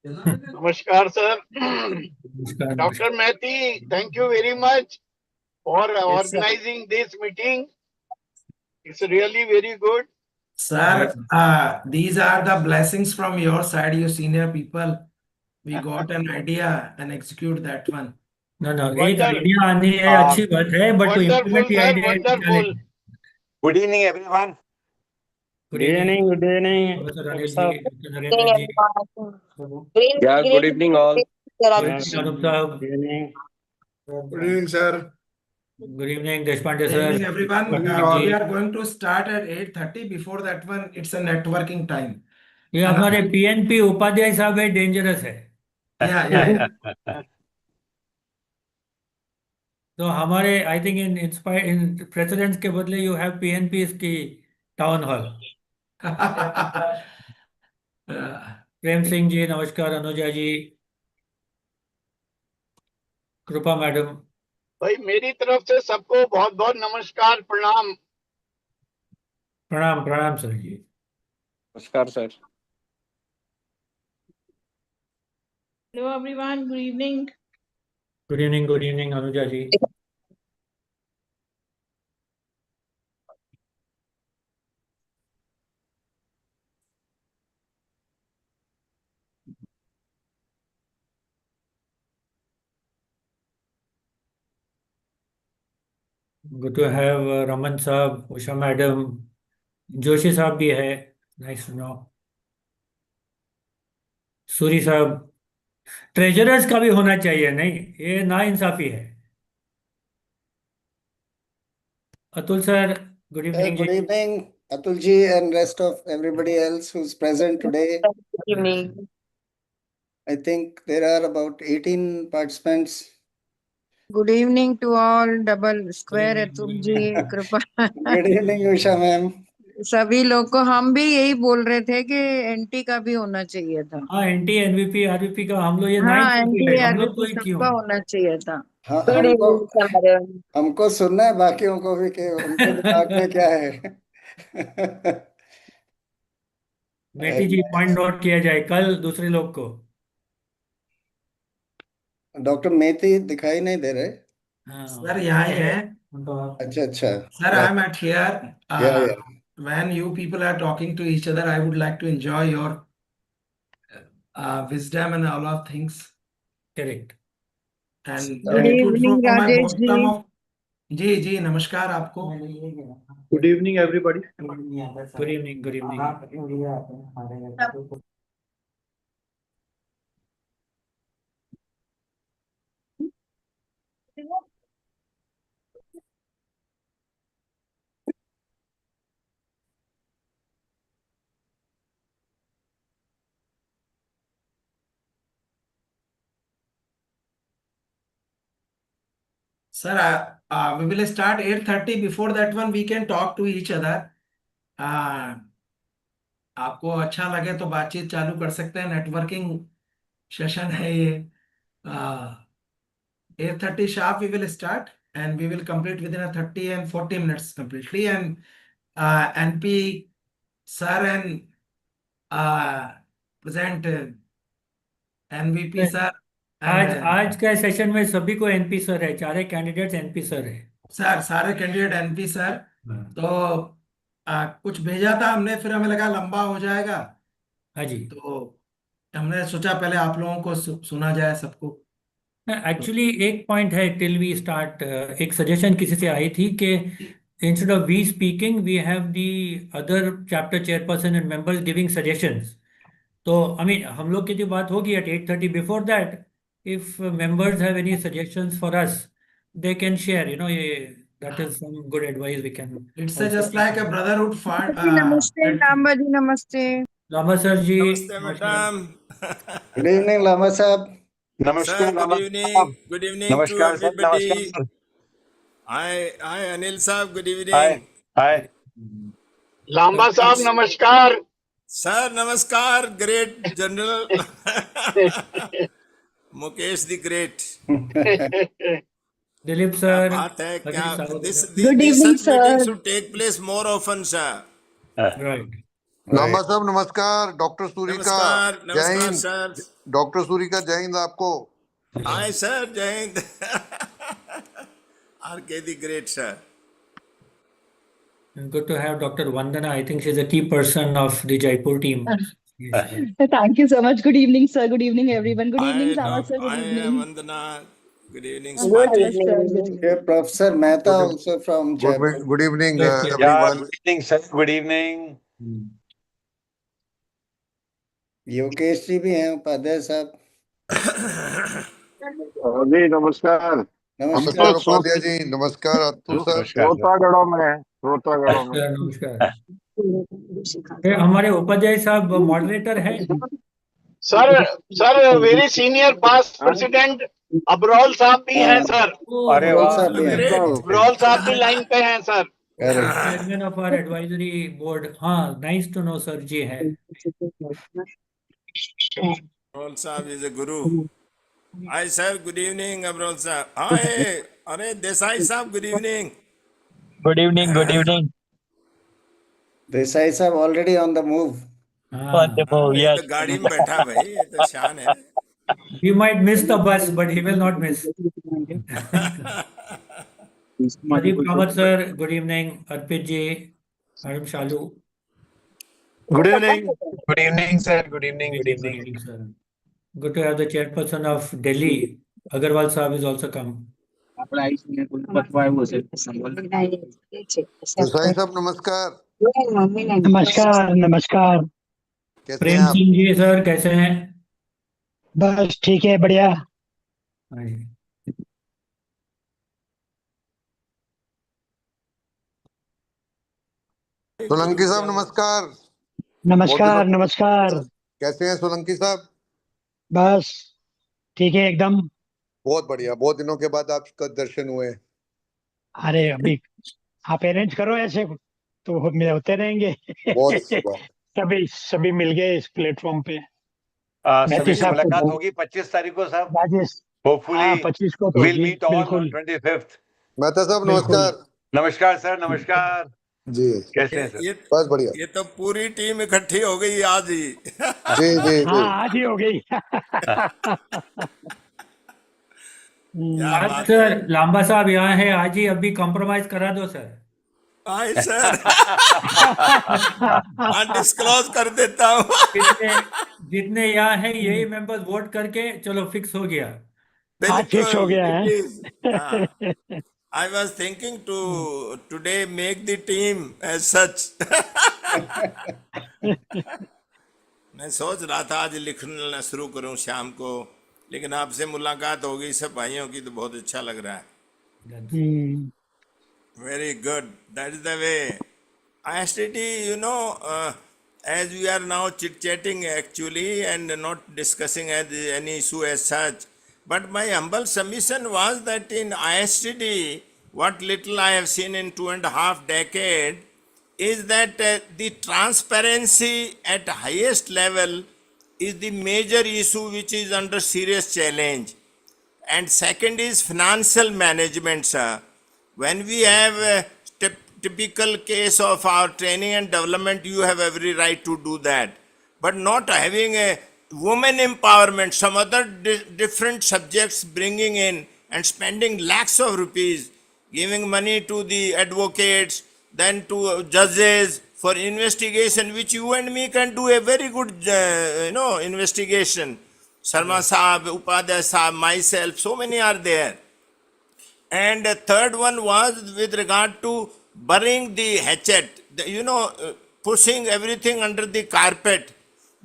Namaskar, sir. नमस्कार Dr. Mehti, thank you very much for Yes, sir. organizing this meeting. It's really very good. Sir, these are the blessings from your side, you senior people. We got an idea and execute that one. No, एक Wonder- idea आनी है अच्छी बात है, but to Wonderful, implement the sir, idea is wonderful. challenge. Good evening, everyone. Good evening, Good evening. Professor Anil ji, Dr. Narendra ji. Yeah, good evening all. Good evening, Anup sahab. Good evening. Good evening, sir. Good evening, Deshpande Good sir. evening, everyone. Ji. We are going to start at 8:30. Before that one, it's a networking time. ये हमारे PNP Upadhyay साहब है, dangerous है. Yeah. तो हमारे I think in presidents के बदले you have PNP की टाउन हॉल. प्रेम सिंह जी नमस्कार, अनुजा जी, कृपा मैडम. भाई मेरी तरफ से सबको बहुत बहुत नमस्कार, प्रणाम. प्रणाम प्रणाम sir ji. Namaskar, sir. Hello everyone, good evening. Good evening Anuja ji. Good to have Raman साहब, उषा मैडम, जोशी साहब भी है. Nice to no. सूरी साहब. ट्रेजरर्स का भी होना चाहिए, नहीं ये ना इंसाफी है. Atul sir good evening Good ji. evening, Atulji and rest of everybody else who's present today. Good evening. I think there are about 18 participants. Good evening to all. Double square Good Atul evening. जी कृपा. Good evening, Usha ma'am. सभी लोग को हम भी यही बोल रहे थे कि एनटी का भी होना चाहिए था. हाँ NT NVP RVP का हम लोग ये हाँ, नाइन्थ एनटी है, हम लोग आरबीपी कोई क्यों. सबका होना चाहिए था. हाँ, Good evening, sir. हमको सुनना है बाकियों को भी कि उनके दिमाग में क्या है. मेटी जी पॉइंट नोट किया जाए कल दूसरे लोग को. डॉक्टर मेथी दिखाई नहीं दे रहे. हाँ. Sir, यहाँ ही है. अच्छा अच्छा. Sir, I'm at here. Yeah. When you people are talking to each other, I would like to enjoy your wisdom and all of things. Correct. And Good gratitude evening, from my Rajesh bottom ji. of. जी नमस्कार आपको. Good evening, everybody. Good evening good evening. Sir, we will start 8:30. Before that one, we can talk to each other. आपको अच्छा लगे तो बातचीत चालू कर सकते हैं. नेटवर्किंग सेशन है ये. 8:30 sharp we will start and we will complete within a 30 and 40 minutes completely. And NP sir and present NVP sir. आज का सेशन में सभी को NP सर है, चारे कैंडिडेट्स NP सर है. सर सारे कैंडिडेट NP सर. तो कुछ भेजा था हमने, फिर हमें लगा लंबा हो जाएगा. हाँ जी. तो हमने सोचा पहले आप लोगों को सुना जाए सबको. एक्चुअली एक पॉइंट है टिल वी स्टार्ट. एक सजेशन किसी से आई थी कि instead of we speaking we have the other chapter chairperson and members giving suggestions. तो आई मीन हम लोग की जो बात होगी at 8:30. Before that if members have any suggestions for us they can share, you know. ये that is some good advice we can. It's just like a brotherhood fund. नमस्ते लांबा जी. नमस्ते. लामा सर जी. Namaste, madam. Good evening, Lama साहब. Sir, good evening. Good evening to Namaskar, sir. everybody. Namaskar, sir. Hi, Anil Saab. Good evening. Hi. Hi. Lamba साहब नमस्कार. Sir, namaskar. Great General Mukesh the Great. Dilip क्या sir. बात है क्या? Good evening, Such meetings sir. should take place more often, sir. Right. Lamba साहब नमस्कार, doctor Suri का नमस्कार जय नमस्कार हिंद। सर डॉक्टर सूरी का जय हिंद आपको। हाय सर जय Hind RK the great sir. Good to have Dr. Vandana. I think she's a key person of the Jaipur team. Yes. Thank you so much. Good evening, sir. Good evening, everyone. Good evening, Sama sir. Good I evening. Vandana. Good evening, Good Smarty. Yes, sir. Good evening. evening. Professor Mehta Good, also from Jaipur. good evening, Yes, yes. Yeah, everyone. good evening, sir. Good evening. Yogesh ji भी हैं, उपाध्याय साहब। जी नमस्कार। नमस्कार उपाध्याय जी, नमस्कार Atul sir. नमस्कार sir. श्रोतागणों में नमस्कार। ये हमारे उपाध्याय साहब मॉडरेटर हैं। Sir very senior past president Abrol साहब भी हैं सर। अरे अबरोल वाह, साहब भी हैं। Great. अबरोल साहब भी लाइन पे हैं sir. Correct. Chairman of our advisory board. हाँ, nice to know sir ji है। Abrol Saab is a guru. Hi sir, good evening Abrol Saab. Hi, अरे देसाई साहब good evening. Good evening, good evening. Desai साहब already on the move. On the हाँ, move, ये yes. तो गाड़ी में बैठा भाई, ये तो शान है। he might miss the bus, but he will not miss. Pradeep Kamath sir, good evening. Arpit ji, Madam Shalu. Good evening. Good evening, sir. Good evening. Good Good evening. evening, sir. Good to have the chairperson of Delhi. Agarwal sahab is also come. Desai साहब नमस्कार। नमस्कार नमस्कार। कैसे हैं प्रेम आप? Singh ji sir कैसे हैं? बस ठीक है, बढ़िया। हाँ जी। सोलंकी साहब नमस्कार। नमस्कार नमस्कार। कैसे हैं सोलंकी साहब? बस ठीक है एकदम। बहुत बढ़िया, बहुत दिनों के बाद आपका दर्शन हुए। अरे अभी आप अरेंज करो ऐसे तो होते रहेंगे। बहुत सभी सभी मिल गए इस प्लेटफॉर्म पे। सभी से साहब को मुलाकात होगी 25 तारीख को साहब। राजेश। Hopefully, 25 को तो we'll होगी, meet all बिल्कुल on 25th. मेहता साहब बिल्कुल। नमस्कार। नमस्कार सर, नमस्कार। जी कैसे हैं सर? ये बस बढ़िया। ये तो पूरी टीम इकट्ठी हो गई आज ही। जी जी हाँ जी। आज ही हो गई। क्या आज बात है। सर लांबा साहब यहाँ है, आज ही अभी कॉम्प्रोमाइज करा दो सर। Hi sir. डिस्क्लोज कर देता हूँ। जितने जितने यहाँ हैं यही मेंबर्स वोट करके चलो फिक्स हो गया। आज फिक्स हो बिल्कुल गया इट है। इज। हाँ, I was thinking to today make the team as such. मैं सोच रहा था आज लिखना शुरू करूं शाम को, लेकिन आपसे मुलाकात हो गई सब भाइयों की तो बहुत अच्छा लग रहा है। Very good. That is the way. ISTD, as we are now chit-chatting actually and not discussing any issue as such, but my humble submission was that in ISTD, what little I have seen in 2.5 decades, is that the transparency at highest level is the major issue which is under serious challenge. And second is financial management, sir. When we have a typical case of our training and development, you have every right to do that. But not having a women empowerment, some other different subjects bringing in and spending lakhs of rupees, giving money to the advocates, then to judges for investigation, which you and me can do a very good, investigation. Sharma Saab, Upadhyay Saab, myself, so many are there. And the third one was with regard to burying the hatchet, pushing everything under the carpet.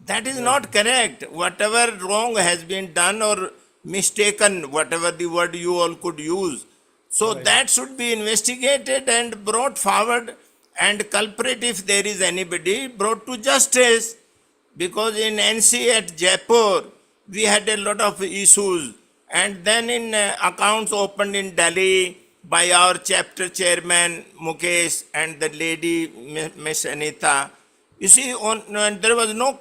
That is not correct. Whatever wrong has been done or mistaken, whatever the word you all could use. So that should be investigated and brought forward, and culprit, if there is anybody, brought to justice. Because in NC at Jaipur, we had a lot of issues. And then in accounts opened in Delhi by our chapter chairman Mukesh and the lady Miss Anita. You see, there was no,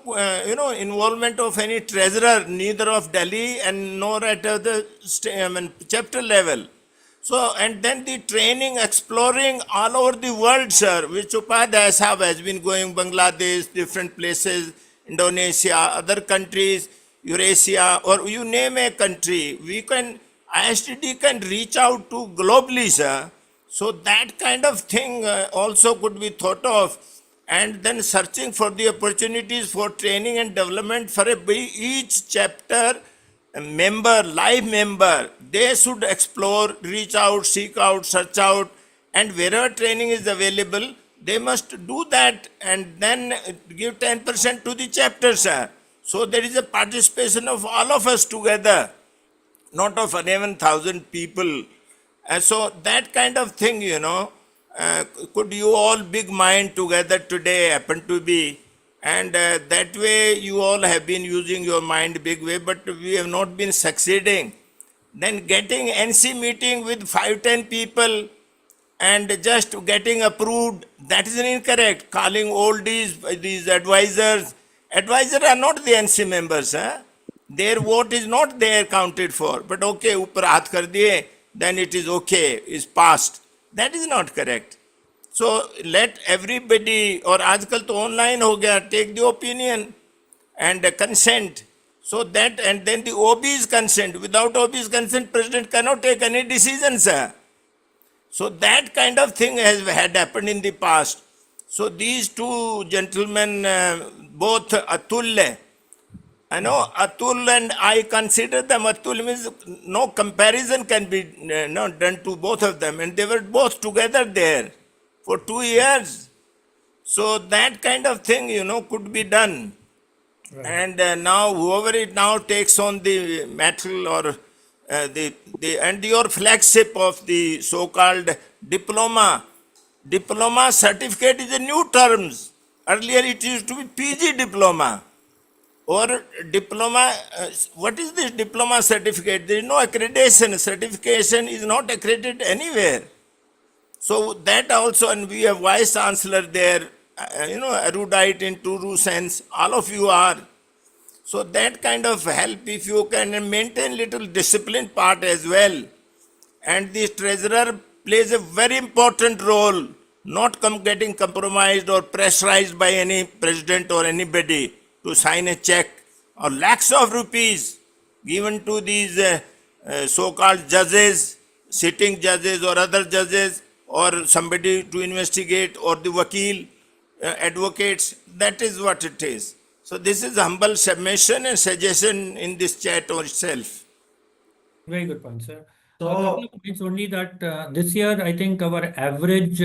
involvement of any treasurer, neither of Delhi and nor at the chapter level. So, and then the training exploring all over the world, sir, which Upadhyay Sahab has been going Bangladesh, different places, Indonesia, other countries, Eurasia, or you name a country, we can, ISTD can reach out to globally, sir. So that kind of thing also could be thought of, and then searching for the opportunities for training and development for each chapter member, live member, they should explore, reach out, seek out, search out, and wherever training is available, they must do that and then give 10% to the chapter, sir. So there is a participation of all of us together, not of 11,000 people. And so that kind of thing, could you all big mind together today happen to be, and that way you all have been using your mind big way, but we have not been succeeding. Then getting NC meeting with 5-10 people and just getting approved, that is incorrect. Calling all these advisors, advisors are not the NC members, huh? Their vote is not there counted for, but okay, upar haath kar diye, then it is okay, is passed. That is not correct. So let everybody, or आजकल तो online हो गया, take the opinion and consent. So that, and then the OB's consent. Without OB's consent, president cannot take any decision, sir. So that kind of thing had happened in the past. So these two gentlemen, both Atul, I know Atul and I consider them, Atul means no comparison can be not done to both of them, and they were both together there for 2 years. So that kind of thing, could be done. Right. And now whoever it now takes on the metal or and your flagship of the so-called diploma certificate is a new terms. Earlier it used to be PG diploma or diploma. What is this diploma certificate? There is no accreditation. Certification is not accredited anywhere. So that also, and we have vice chancellor there, erudite in true sense, all of you are. So that kind of help, if you can maintain little discipline part as well. And the treasurer plays a very important role, not getting compromised or pressurized by any president or anybody to sign a check or lakhs of rupees given to these so-called judges, sitting judges or other judges, or somebody to investigate, or the vakil, advocates. That is what it is. So this is humble submission and suggestion in this chat or itself. Very good point, sir. So, a couple of points only that this year, I think our average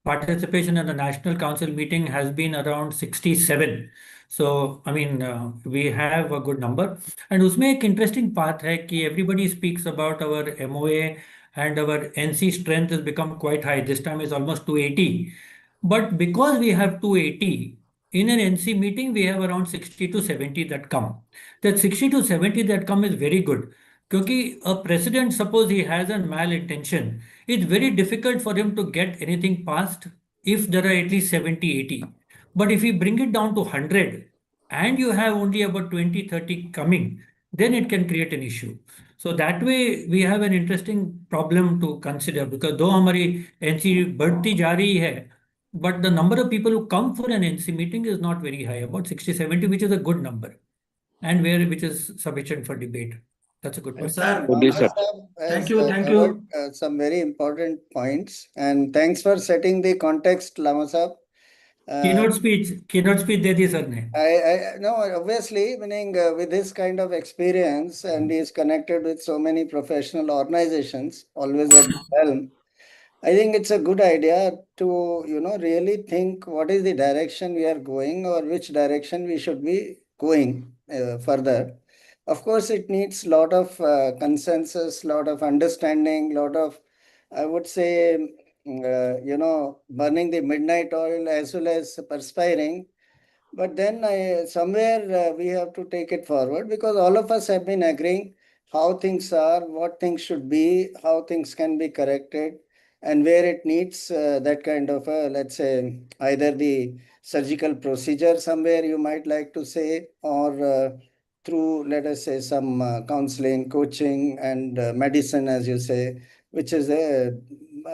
participation in the National Council meeting has been around 67. So, I mean, we have a good number. And उसमें एक interesting part है कि everybody speaks about our MOA and our NC strength has become quite high. This time is almost 280. But because we have 280, in an NC meeting, we have around 60 to 70 that come. That 60 to 70 that come is very good. क्योंकि a president, suppose he has a malintention, it's very difficult for him to get anything passed if there are at least 70, 80. But if you bring it down to 100 and you have only about 20, 30 coming, then it can create an issue. So that way we have an interesting problem to consider because though हमारी NC बढ़ती जा रही है, but the number of people who come for an NC meeting is not very high, about 60, 70, which is a good number and which is sufficient for debate. That's a good point. sir, Thank you, thank you. Some very important points, and thanks for setting the context, Lama Sahab. Keynote speech they the sir ने. I no, obviously, meaning with this kind of experience, and he is connected with so many professional organizations, always at the helm. I think it's a good idea to, really think what is the direction we are going or which direction we should be going further. Of course, it needs a lot of consensus, lot of understanding, lot of, I would say, burning the midnight oil as well as perspiring. But then somewhere we have to take it forward because all of us have been agreeing how things are, what things should be, how things can be corrected, and where it needs that kind of, let's say, either the surgical procedure somewhere you might like to say, or through, let us say, some counseling, coaching, and medicine, as you say, which is a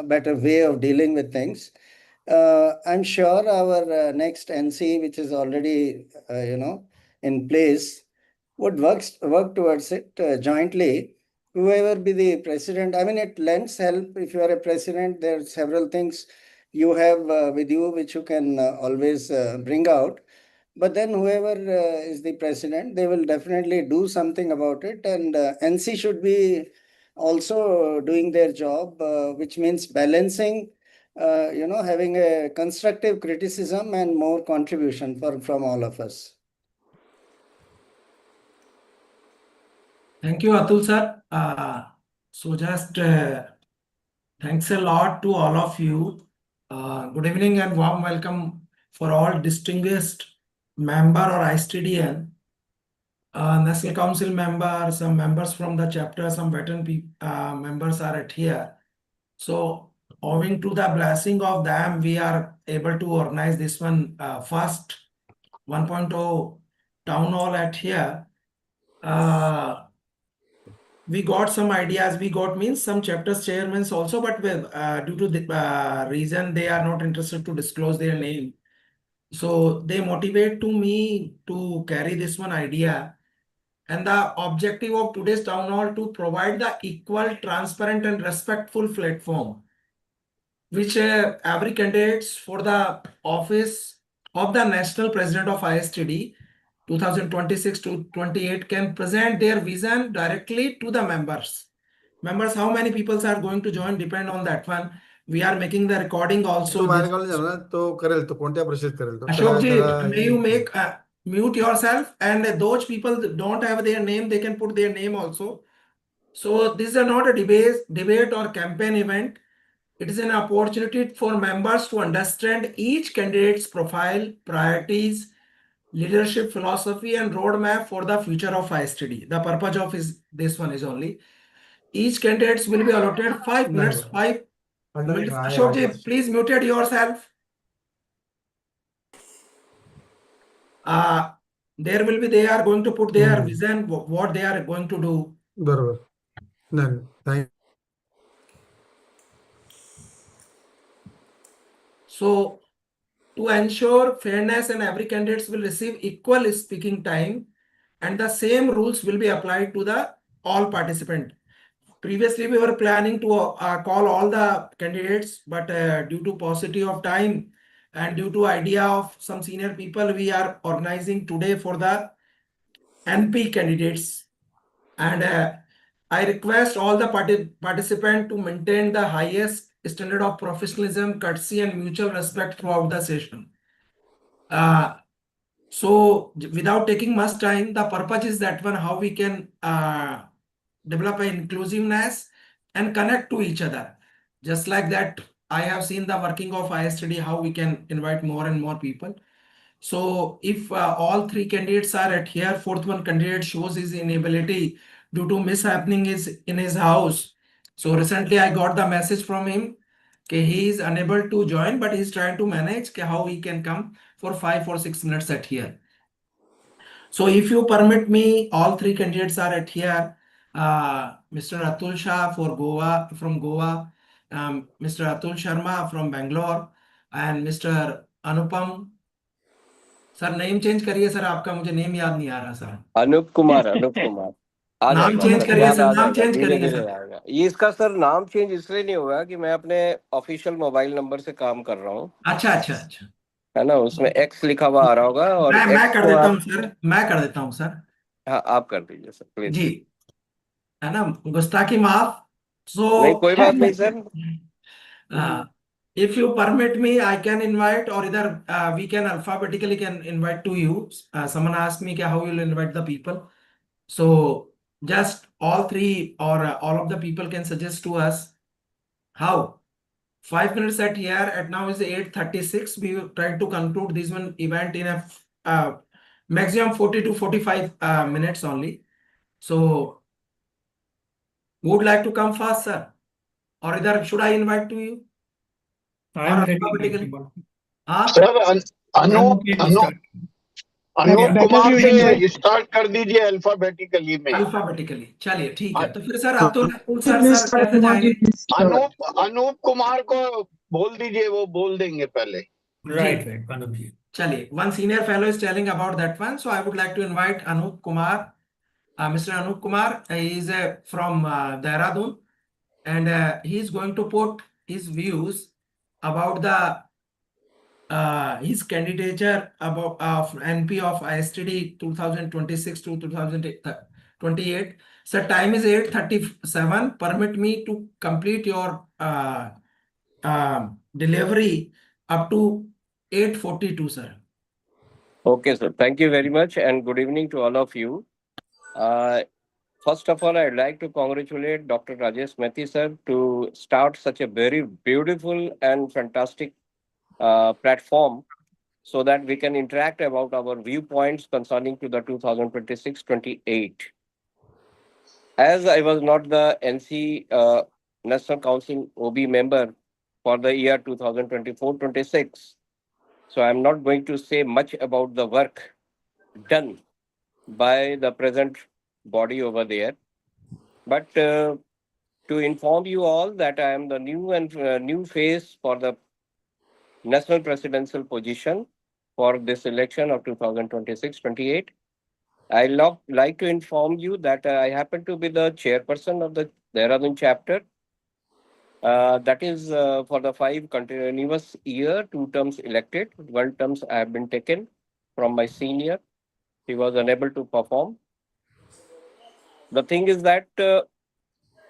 better way of dealing with things. I'm sure our next NC, which is already in place, would work towards it jointly. Whoever be the president, I mean, it lends help. If you are a president, there are several things you have with you which you can always bring out. But then whoever is the president, they will definitely do something about it. And NC should be also doing their job, which means balancing, having a constructive criticism and more contribution from all of us. Thank you, Atul sir. So just thanks a lot to all of you. Good evening and warm welcome for all distinguished member or ISTDN, National Council members, some members from the chapter, some veteran members are at here. So owing to the blessing of them, we are able to organize this one first 1.0 town hall at here. We got some ideas. We got means some chapters chairmen also, but due to the reason they are not interested to disclose their name. So they motivate to me to carry this one idea. And the objective of today's town hall to provide the equal, transparent and respectful platform which every candidates for the office of the National President of ISTD 2026 to 28 can present their vision directly to the members. Members, how many people are going to join depend on that one. We are making the recording also. Ashok, may you make mute yourself, and those people that don't have their name, they can put their name also. So this is not a debate or campaign event. It is an opportunity for members to understand each candidate's profile, priorities, leadership philosophy, and roadmap for the future of ISTD. The purpose of this one is only each candidate will be allotted 5 minutes. 5 minutes. Ashok, please mute yourself. They are going to put their vision, what they are going to do. So to ensure fairness and every candidate will receive equal speaking time and the same rules will be applied to the all participants. Previously, we were planning to call all the candidates, but due to paucity of time and due to idea of some senior people, we are organizing today for the NP candidates. And I request all the participants to maintain the highest standard of professionalism, courtesy, and mutual respect throughout the session. So without taking much time, the purpose is that one, how we can develop an inclusiveness and connect to each other. Just like that, I have seen the working of ISTD, how we can invite more and more people. So if all three candidates are at here, fourth one candidate shows his inability due to mishappening is in his house. So recently I got the message from him that he is unable to join, but he's trying to manage how he can come for 5 or 6 minutes at here. So if you permit me, all three candidates are at here. Mr. Atul Shah from Goa, Mr. Atul Sharma from Bangalore, and Mr. Anupam. Sir name change करिए sir, आपका मुझे name याद नहीं आ रहा sir. Anoop Kumar. नाम change करिए sir, नाम change करिए सर. ये इसका सर नाम चेंज इसलिए नहीं हुआ कि मैं अपने ऑफिशियल मोबाइल नंबर से काम कर रहा हूँ. अच्छा, है ना, उसमें एक्स लिखा हुआ आ रहा होगा. और मैं कर देता हूँ सर, मैं कर देता हूँ सर. हाँ, आप कर दीजिए सर प्लीज. जी, है ना, गुस्ताखी माफ. So नहीं, कोई बात नहीं sir. If you permit me, I can invite, or either we can alphabetically can invite to you. Someone asked me how you'll invite the people. So just all three or all of the people can suggest to us how. 5 minutes at here. At now is 8:36. We will try to conclude this one event in a maximum 40 to 45 minutes only. So would like to come fast, sir, or either should I invite to you? I am ready. Sir, Anu, Anup better Kumar you से invite start कर दीजिए alphabetically में। Alphabetically, चलिए ठीक है। अ- तो फिर sir Atul sir कैसे जाएंगे? अनूप कुमार को बोल दीजिए, वो बोल देंगे पहले। Right, right, Anup ji. चलिए, one senior fellow is telling about that one, so I would like to invite Anup Kumar. Mr. Anup Kumar, he is from Dehradun, and he is going to put his views about the his candidature about of NP of ISTD 2026 to 2028. So time is 8:37. Permit me to complete your delivery up to 8:42, sir. Okay, sir. Thank you very much, and good evening to all of you. First of all, I'd like to congratulate Dr. Rajesh Methi, sir, to start such a very beautiful and fantastic platform so that we can interact about our viewpoints concerning to the 2026-28. As I was not the NC National Council OB member for the year 2024-26, so I'm not going to say much about the work done by the present body over there. But to inform you all that I am the new face for the national presidential position for this election of 2026-28. I like to inform you that I happen to be the chairperson of the Dehradun chapter. That is for the 5 continuous year, 2 terms elected. 1 terms I have been taken from my senior. He was unable to perform. The thing is that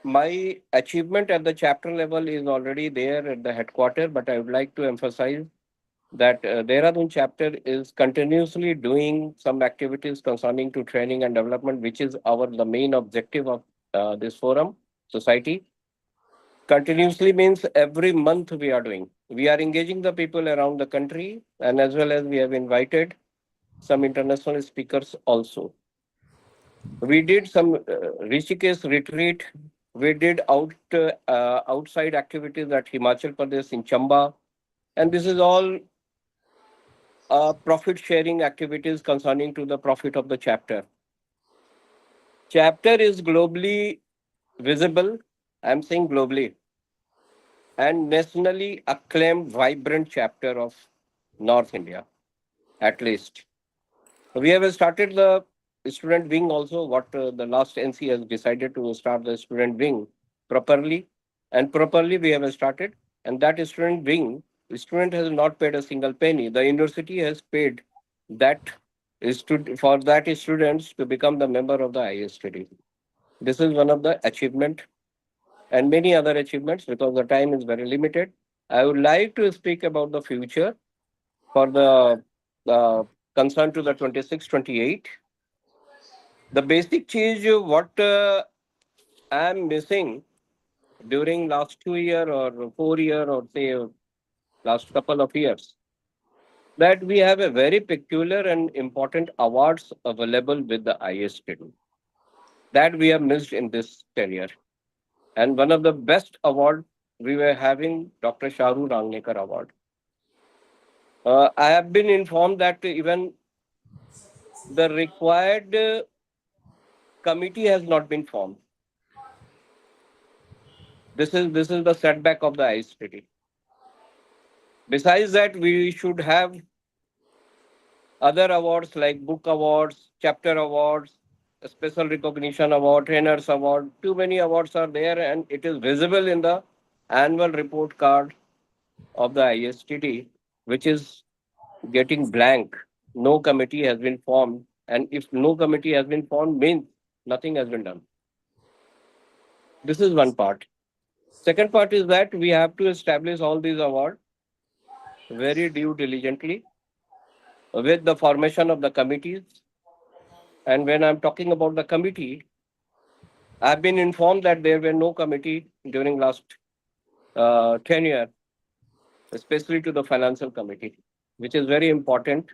my achievement at the chapter level is already there at the headquarters, but I would like to emphasize that Dehradun chapter is continuously doing some activities concerning to training and development, which is the main objective of this forum, society. Continuously means every month we are doing. We are engaging the people around the country, and as well as we have invited some international speakers also. We did some Rishikesh retreat. We did outside activities at Himachal Pradesh in Chamba. And this is all profit sharing activities concerning to the profit of the chapter. Chapter is globally visible. I'm saying globally. And nationally acclaimed, vibrant chapter of North India, at least. We have started the student wing also, what the last NC has decided to start the student wing properly. And properly we have started. And that student wing, the student has not paid a single penny. The university has paid that for that students to become the member of the ISTD. This is one of the achievement and many other achievements because the time is very limited. I would like to speak about the future for the concern to the 26-28. The basic change what I am missing during last 2 year or 4 year or say last couple of years, that we have a very peculiar and important awards available with the ISTD that we have missed in this tenure. And one of the best award we were having Dr. Sharu Rangnekar Award. I have been informed that even the required committee has not been formed. This is the setback of the ISTD. Besides that, we should have other awards like book awards, chapter awards, special recognition award, trainers award. Too many awards are there, and it is visible in the annual report card of the ISTD, which is getting blank. No committee has been formed, and if no committee has been formed, means nothing has been done. This is one part. Second part is that we have to establish all these awards very due diligently with the formation of the committees. And when I'm talking about the committee, I've been informed that there were no committee during last 10 years, especially to the financial committee, which is very important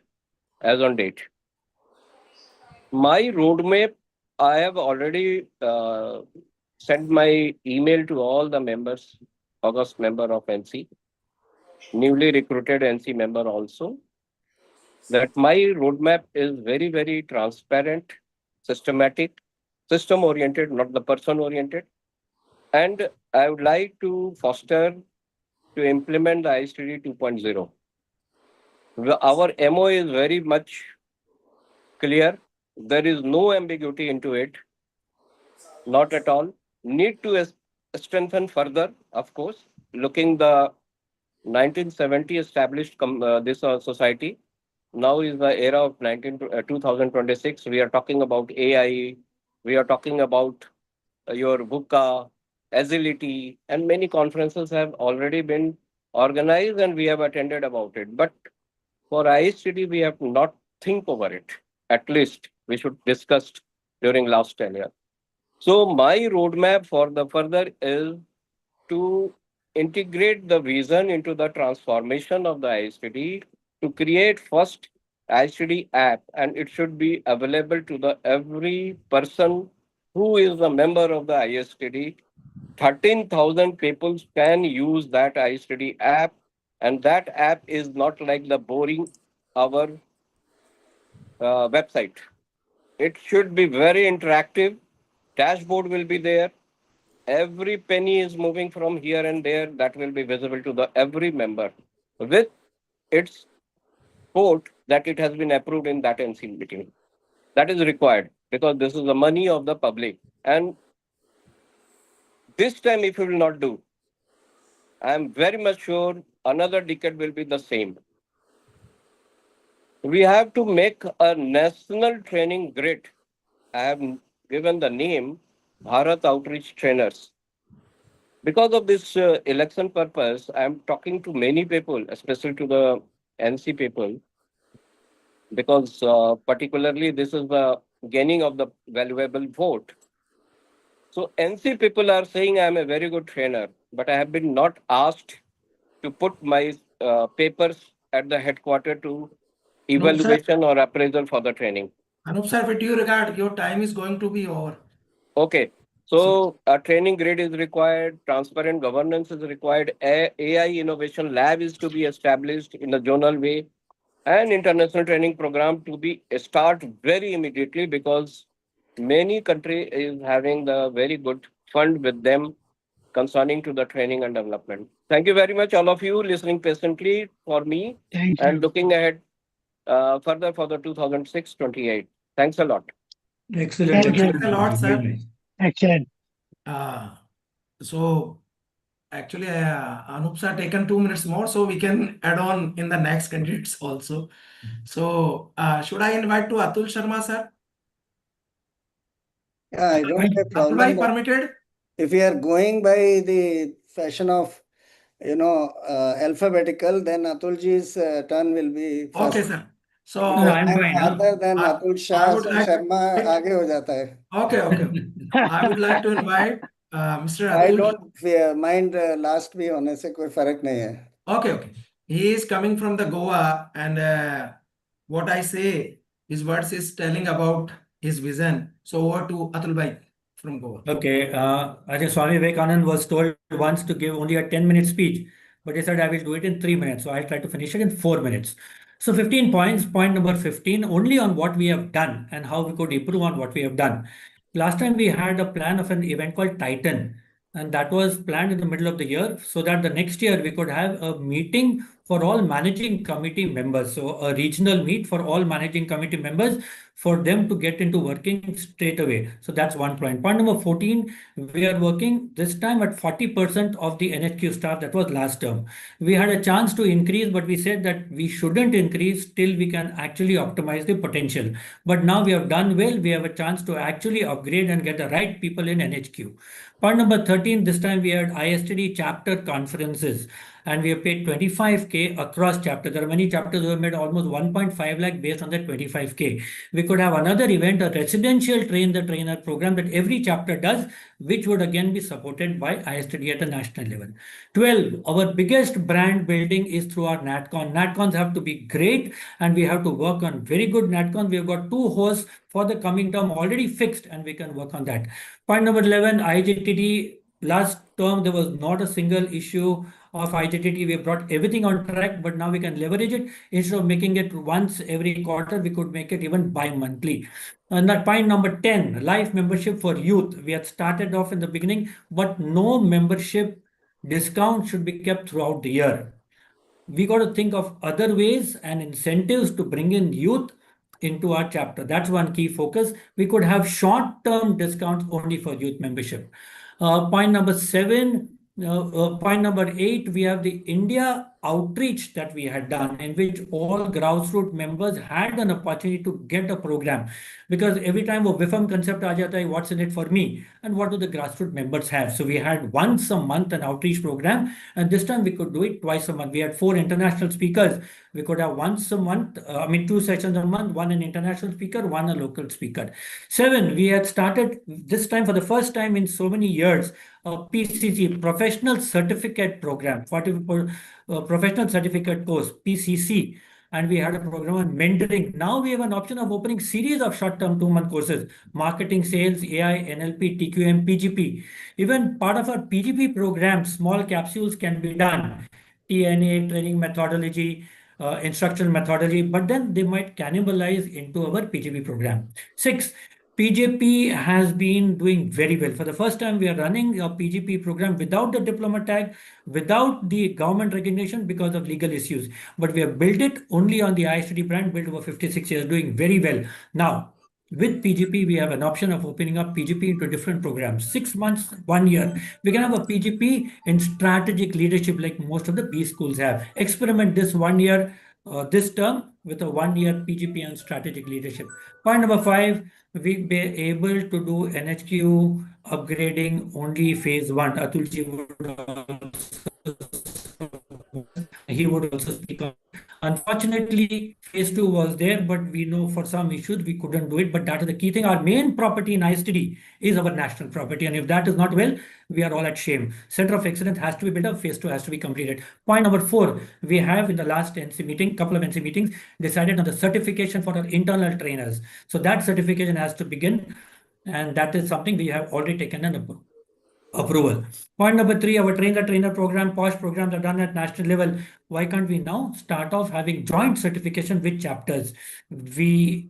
as on date. My roadmap, I have already sent my email to all the members, August member of NC, newly recruited NC member also. that my roadmap is very, very transparent, systematic, system oriented, not the person oriented. And I would like to foster to implement the ISTD 2.0. Our MO is very much clear. There is no ambiguity into it, not at all. Need to strengthen further, of course, looking the 1970 established this society. Now is the era of 2026. We are talking about AI. We are talking about your VUCA, agility, and many conferences have already been organized and we have attended about it. But for ISTD, we have not think over it. At least we should discuss during last 10 years. So my roadmap for the further is to integrate the vision into the transformation of the ISTD to create first ISTD app, and it should be available to the every person who is a member of the ISTD. 13,000 people can use that ISTD app, and that app is not like the boring our website. It should be very interactive. Dashboard will be there. Every penny is moving from here and there. That will be visible to the every member with its quote that it has been approved in that NC meeting. That is required because this is the money of the public. And this time, if you will not do, I am very much sure another decade will be the same. We have to make a national training grid. I have given the name Bharat Outreach Trainers. Because of this election purpose, I am talking to many people, especially to the NC people, because particularly this is the gaining of the valuable vote. So NC people are saying I am a very good trainer, but I have been not asked to put my papers at the headquarters to evaluation or appraisal for the training. Anup sir, with due regard, your time is going to be over. Okay. So a training grid is required, transparent governance is required, AI innovation lab is to be established in a zonal way, and international training program to be start very immediately because many country is having the very good fund with them concerning to the training and development. Thank you very much, all of you listening patiently for me Thank and you. looking ahead further for the 2006-28. Thanks a lot. Excellent. Thank you. Excellent. Thanks a lot, sir. Very nice. Excellent. So actually, Anup sir taken 2 minutes more, so we can add on in the next candidates also. So should I invite to Atul Sharma, sir? Yeah, I don't have Atul problem. bhai, but permitted? If we are going by the fashion of, alphabetical, then Atulji's turn will be first. Okay, sir. So No, Because I'm I'm fine. farther than I- Atul I Shah, would so like- Sharma आगे हो जाता है. okay. I would like to invite Mr. I Atul. don't mind last भी होने से कोई फर्क नहीं है. Okay. He is coming from the Goa, and what I say, his words is telling about his vision. So over to Atul bhai from Goa. Okay, I think Swami Vivekanand was told once to give only a 10-minute speech, but he said I will do it in 3 minutes. So I'll try to finish it in 4 minutes. So 15 points. Point number 15, only on what we have done and how we could improve on what we have done. Last time we had a plan of an event called Titan, and that was planned in the middle of the year so that the next year we could have a meeting for all managing committee members. So a regional meet for all managing committee members for them to get into working straight away. So that's one point. Point number 14, we are working this time at 40% of the NHQ staff. That was last term. We had a chance to increase, but we said that we shouldn't increase till we can actually optimize the potential. But now we have done well. We have a chance to actually upgrade and get the right people in NHQ. Point number 13, this time we had ISTD chapter conferences and we have paid 25K across chapters. There are many chapters who have made almost 1.5 lakh based on that 25K. We could have another event, a residential train the trainer program that every chapter does, which would again be supported by ISTD at a national level. 12, our biggest brand building is through our NatCon. NatCons have to be great and we have to work on very good NatCons. We have got 2 hosts for the coming term already fixed and we can work on that. Point number 11, IGTD last term there was not a single issue of ISTD. We brought everything on track, but now we can leverage it. Instead of making it once every quarter, we could make it even bi-monthly. And that point number 10, life membership for youth. We had started off in the beginning, but no membership discount should be kept throughout the year. We got to think of other ways and incentives to bring in youth into our chapter. That's one key focus. We could have short-term discounts only for youth membership. Point number 7, point number 8, we have the India outreach that we had done, in which all grassroots members had an opportunity to get a program. Because every time a WIFM concept aa jata hai, what's in it for me? And what do the grassroots members have? So we had once a month an outreach program, and this time we could do it twice a month. We had 4 international speakers. We could have once a month, 2 sessions a month, one an international speaker, one a local speaker. 7, we had started this time for the first time in so many years, a PCC, Professional Certificate Program, Professional Certificate Course, PCC. And we had a program on mentoring. Now we have an option of opening series of short-term 2-month courses, marketing, sales, AI, NLP, TQM, PGP. Even part of our PGP program, small capsules can be done. TNA, training methodology, instructional methodology, but then they might cannibalize into our PGP program. 6, PJP has been doing very well. For the first time, we are running a PGP program without the diploma tag, without the government recognition because of legal issues. But we have built it only on the ISTD brand, built over 56 years, doing very well. Now, with PGP, we have an option of opening up PGP into different programs. 6 months, 1 year. We can have a PGP in strategic leadership like most of the B schools have. Experiment this 1 year, this term with a 1-year PGP on strategic leadership. Point number 5, we be able to do NHQ upgrading only phase 1. Atulji would also speak on. Unfortunately, phase 2 was there, but we know for some issues we couldn't do it. But that is the key thing. Our main property in ISTD is our national property. And if that is not well, we are all at shame. Center of Excellence has to be built up. Phase 2 has to be completed. Point number 4, we have in the last NC meeting, couple of NC meetings, decided on the certification for our internal trainers. So that certification has to begin. And that is something we have already taken an approval. Point number 3, our train-the-trainer program, POSH programs are done at national level. Why can't we now start off having joint certification with chapters? We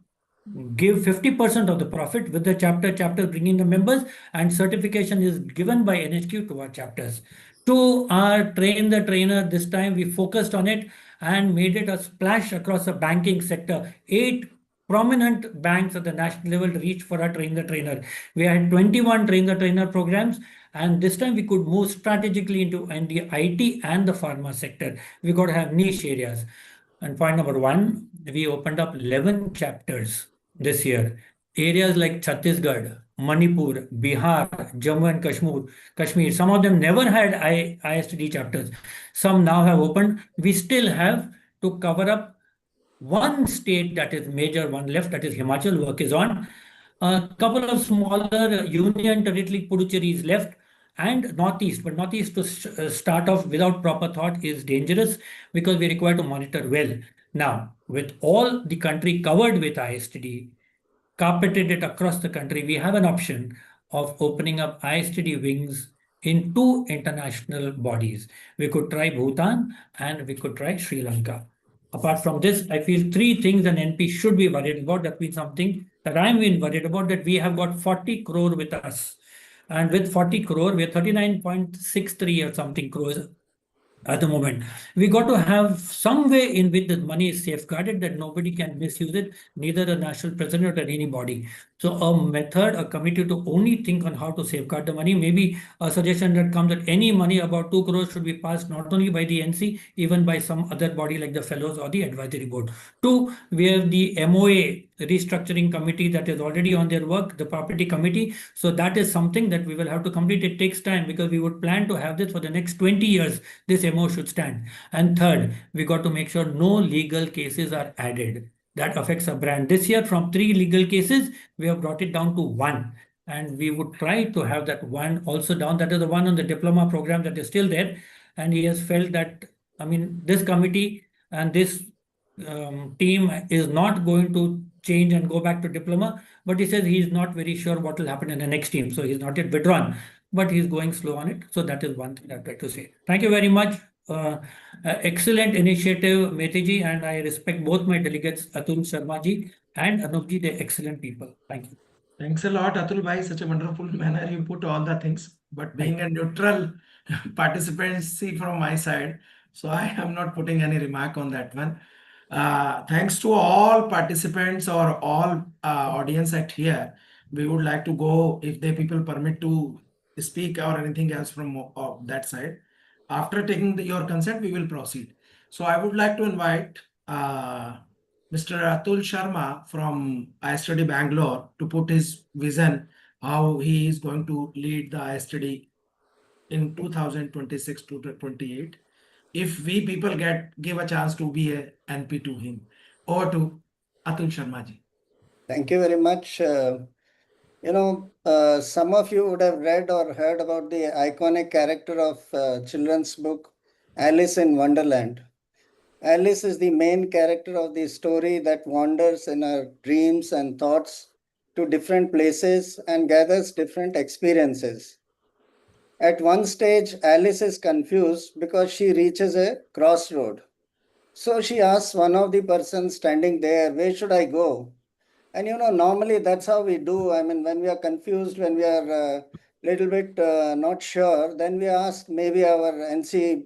give 50% of the profit with the chapter bringing the members, and certification is given by NHQ to our chapters. To our train the trainer, this time we focused on it and made it a splash across the banking sector. 8 prominent banks at the national level reached for our train the trainer. We had 21 train the trainer programs, and this time we could move strategically into the IT and the pharma sector. We got to have niche areas. And point number 1, we opened up 11 chapters this year. Areas like Chhattisgarh, Manipur, Bihar, Jammu and Kashmir, some of them never had ISTD chapters. Some now have opened. We still have to cover up one state that is major, one left, that is Himachal. Work is on. A couple of smaller union territory, Puducherry is left, and Northeast. But Northeast to start off without proper thought is dangerous because we require to monitor well. Now, with all the country covered with ISTD, carpeted it across the country, we have an option of opening up ISTD wings in 2 international bodies. We could try Bhutan and we could try Sri Lanka. Apart from this, I feel 3 things an NP should be worried about. That means something that I'm been worried about, that we have got 40 crore with us. And with 40 crore, we are 39.63 or something crores at the moment. We got to have some way in which the money is safeguarded, that nobody can misuse it, neither the national president or anybody. So a method, a committee to only think on how to safeguard the money. Maybe a suggestion that comes that any money about 2 crores should be passed not only by the NC, even by some other body like the fellows or the advisory board. 2, we have the MOA restructuring committee that is already on their work, the property committee. So that is something that we will have to complete. It takes time because we would plan to have this for the next 20 years. This MO should stand. And third, we got to make sure no legal cases are added. That affects our brand. This year, from 3 legal cases, we have brought it down to 1. And we would try to have that 1 also down. That is the one on the diploma program that is still there. And he has felt that, I mean, this committee and this team is not going to change and go back to diploma. But he says he is not very sure what will happen in the next team. So he's not yet withdrawn, but he's going slow on it. So that is one thing I'd like to say. Thank you very much. Excellent initiative, Meteji, and I respect both my delegates, Atul Sharma ji and Anup ji. They're excellent people. Thank you. Thanks a lot, Atul bhai. Such a wonderful manner you put all the things. But being a neutral participant, see from my side, so I am not putting any remark on that one. Thanks to all participants or all audience at here. We would like to go, if the people permit, to speak or anything else from that side. After taking your consent, we will proceed. So I would like to invite Mr. Atul Sharma from ISTD Bangalore to put his vision, how he is going to lead the ISTD in 2026 to 28. If we people give a chance to be a NP to him. Over to Atul Sharma ji. Thank you very much. Some of you would have read or heard about the iconic character of children's book Alice in Wonderland. Alice is the main character of the story that wanders in her dreams and thoughts to different places and gathers different experiences. At one stage, Alice is confused because she reaches a crossroad. So she asks one of the persons standing there, "Where should I go?" And normally that's how we do. I mean, when we are confused, when we are a little bit not sure, then we ask maybe our NC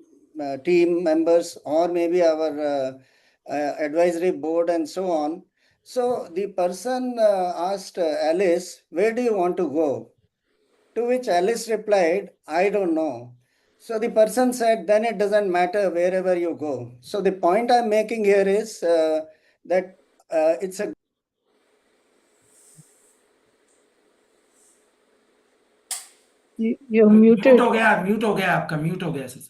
team members or maybe our advisory board and so on. So the person asked Alice, "Where do you want to go?" To which Alice replied, "I don't know." So the person said, "Then it doesn't matter wherever you go." So the point I'm making here is that it's a You're muted. Mute हो गया आपका mute हो गया sir.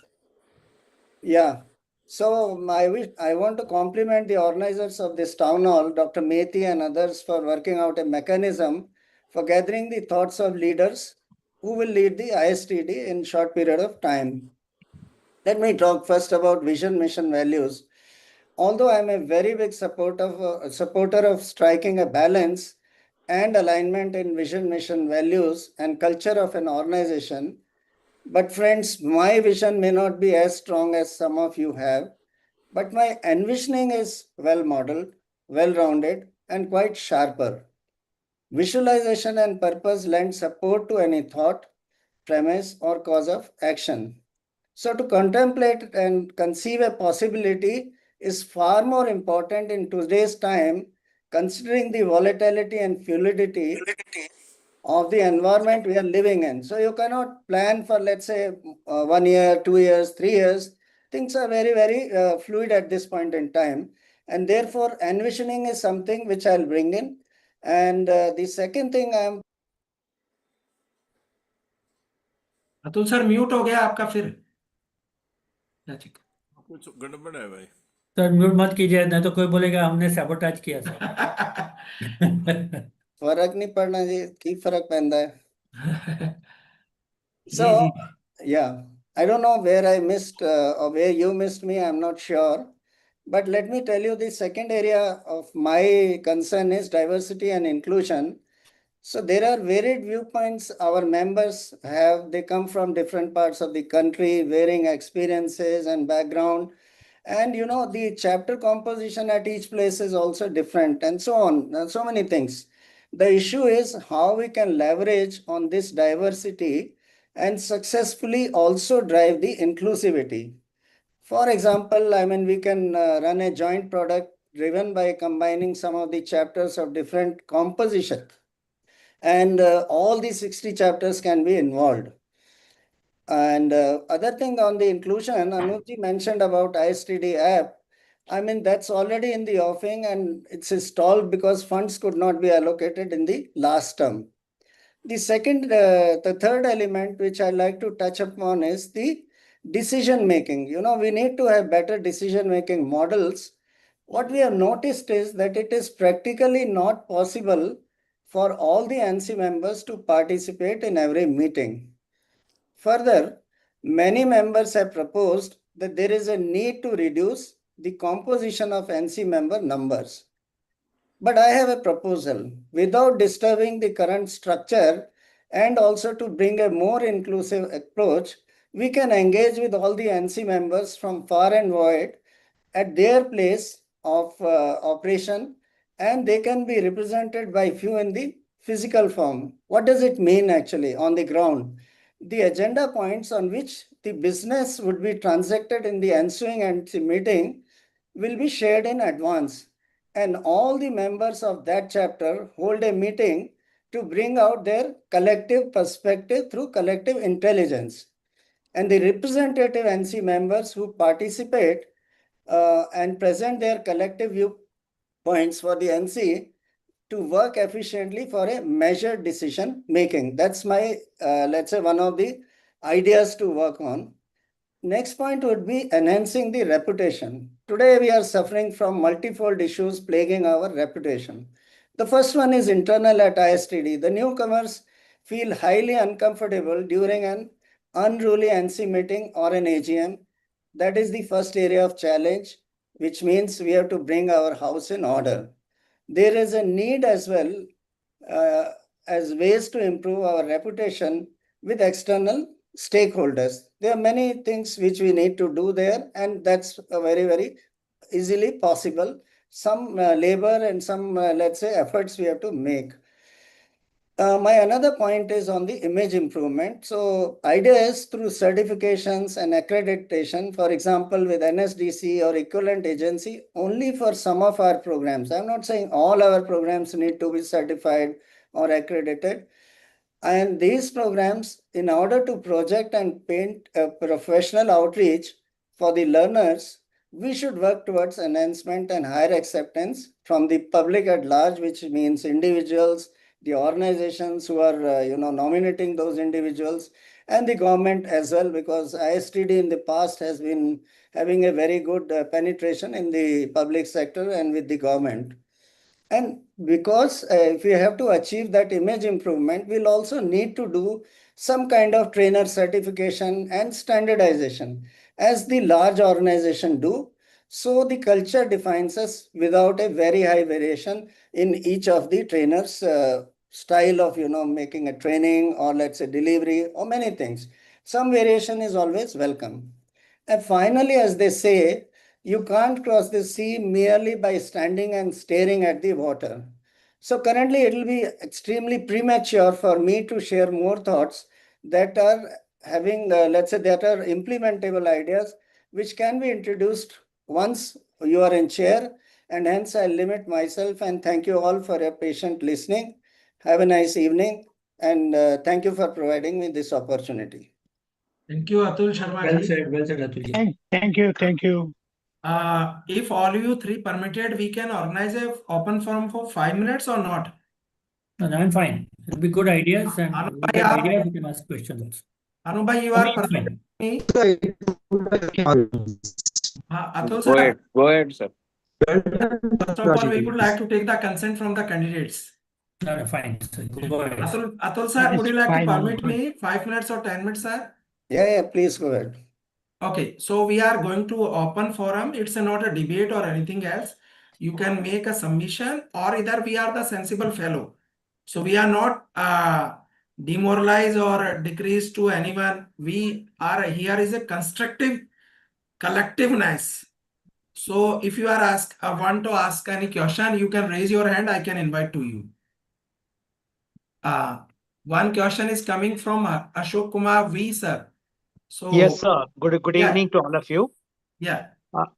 Yeah. So I want to compliment the organizers of this town hall, Dr. Methi and others, for working out a mechanism for gathering the thoughts of leaders who will lead the ISTD in short period of time. Let me talk first about vision, mission, values. Although I'm a very big supporter of striking a balance and alignment in vision, mission, values, and culture of an organization, but friends, my vision may not be as strong as some of you have, but my envisioning is well modeled, well rounded, and quite sharper. Visualization and purpose lend support to any thought, premise, or cause of action. So to contemplate and conceive a possibility is far more important in today's time, considering the volatility and fluidity of the environment we are living in. So you cannot plan for, let's say, 1 year, 2 years, 3 years. Things are very, very fluid at this point in time. And therefore, envisioning is something which I'll bring in. And the second thing I'm... Atul sir mute हो गया आपका फिर. कुछ गड़बड़ है भाई. Sir mute मत कीजिए, नहीं तो कोई बोलेगा हमने सैबोटाज किया सर. फर्क नहीं पड़ना जी, की फर्क पैंदा है. So, yeah, I don't know where I missed or where you missed me, I'm not sure. But let me tell you, the second area of my concern is diversity and inclusion. So there are varied viewpoints our members have. They come from different parts of the country, varying experiences and background. And the chapter composition at each place is also different and so on, and so many things. The issue is how we can leverage on this diversity and successfully also drive the inclusivity. For example, I mean, we can run a joint product driven by combining some of the chapters of different composition. And all the 60 chapters can be involved. And other thing on the inclusion, Anuji mentioned about ISTD app. I mean, that's already in the offing and it's stalled because funds could not be allocated in the last term. The third element which I like to touch upon is the decision making. We need to have better decision making models. What we have noticed is that it is practically not possible for all the NC members to participate in every meeting. Further, many members have proposed that there is a need to reduce the composition of NC member numbers. But I have a proposal. Without disturbing the current structure and also to bring a more inclusive approach, we can engage with all the NC members from far and wide at their place of operation, and they can be represented by few in the physical form. What does it mean actually on the ground? The agenda points on which the business would be transacted in the ensuing NC meeting will be shared in advance, and all the members of that chapter hold a meeting to bring out their collective perspective through collective intelligence. And the representative NC members who participate and present their collective viewpoints for the NC to work efficiently for a measured decision making. That's my, let's say, one of the ideas to work on. Next point would be enhancing the reputation. Today, we are suffering from multifold issues plaguing our reputation. The first one is internal at ISTD. The newcomers feel highly uncomfortable during an unruly NC meeting or an AGM. That is the first area of challenge, which means we have to bring our house in order. There is a need as well as ways to improve our reputation with external stakeholders. There are many things which we need to do there, and that's very, very easily possible. Some labor and some, let's say, efforts we have to make. My another point is on the image improvement. So idea is through certifications and accreditation, for example, with NSDC or equivalent agency, only for some of our programs. I'm not saying all our programs need to be certified or accredited. And these programs, in order to project and paint a professional outreach for the learners, we should work towards enhancement and higher acceptance from the public at large, which means individuals, the organizations who are nominating those individuals, and the government as well, because ISTD in the past has been having a very good penetration in the public sector and with the government. And because if we have to achieve that image improvement, we'll also need to do some kind of trainer certification and standardization, as the large organization do. So the culture defines us without a very high variation in each of the trainers' style of making a training, or let's say delivery, or many things. Some variation is always welcome. And finally, as they say, you can't cross the sea merely by standing and staring at the water. So currently it will be extremely premature for me to share more thoughts that are having, let's say, that are implementable ideas, which can be introduced once you are in chair, and hence I'll limit myself, and thank you all for your patient listening. Have a nice evening, and thank you for providing me this opportunity. Thank you, Atul Sharma. Well said, Atul. Thank you. If all you three permitted, we can organize a open forum for 5 minutes or not? No, I'm fine. It'll be good ideas, and with the ideas, you can ask questions also. Anubhai, you For are me, it's permitted fine. me? Atul Go sir, ahead. Go ahead, sir. first of all, we would like to take the consent from the candidates. No, fine. So go ahead. Atul sir, would you like to permit me 5 minutes or 10 minutes, sir? Yeah, please go ahead. Okay, so we are going to open forum. It's not a debate or anything else. You can make a submission, or either we are the sensible fellow. So we are not demoralized or decreased to anyone. We are here is a constructive collectiveness. So if you are want to ask any question, you can raise your hand. I can invite to you. One question is coming from Ashok Kumar V, sir. So yes, sir. Good yeah. evening to all of you. Yeah.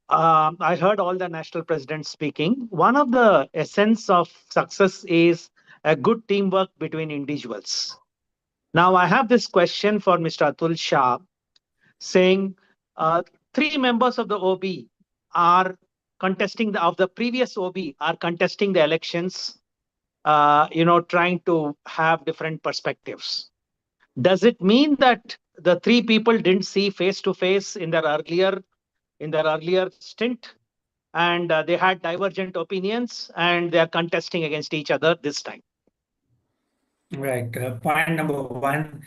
I heard all the national presidents speaking. One of the essence of success is a good teamwork between individuals. Now, I have this question for Mr. Atul Shah, saying 3 members of the OB are contesting of the previous OB are contesting the elections, trying to have different perspectives. Does it mean that the 3 people didn't see face to face in their earlier stint, and they had divergent opinions, and they are contesting against each other this time? Right. Point number 1.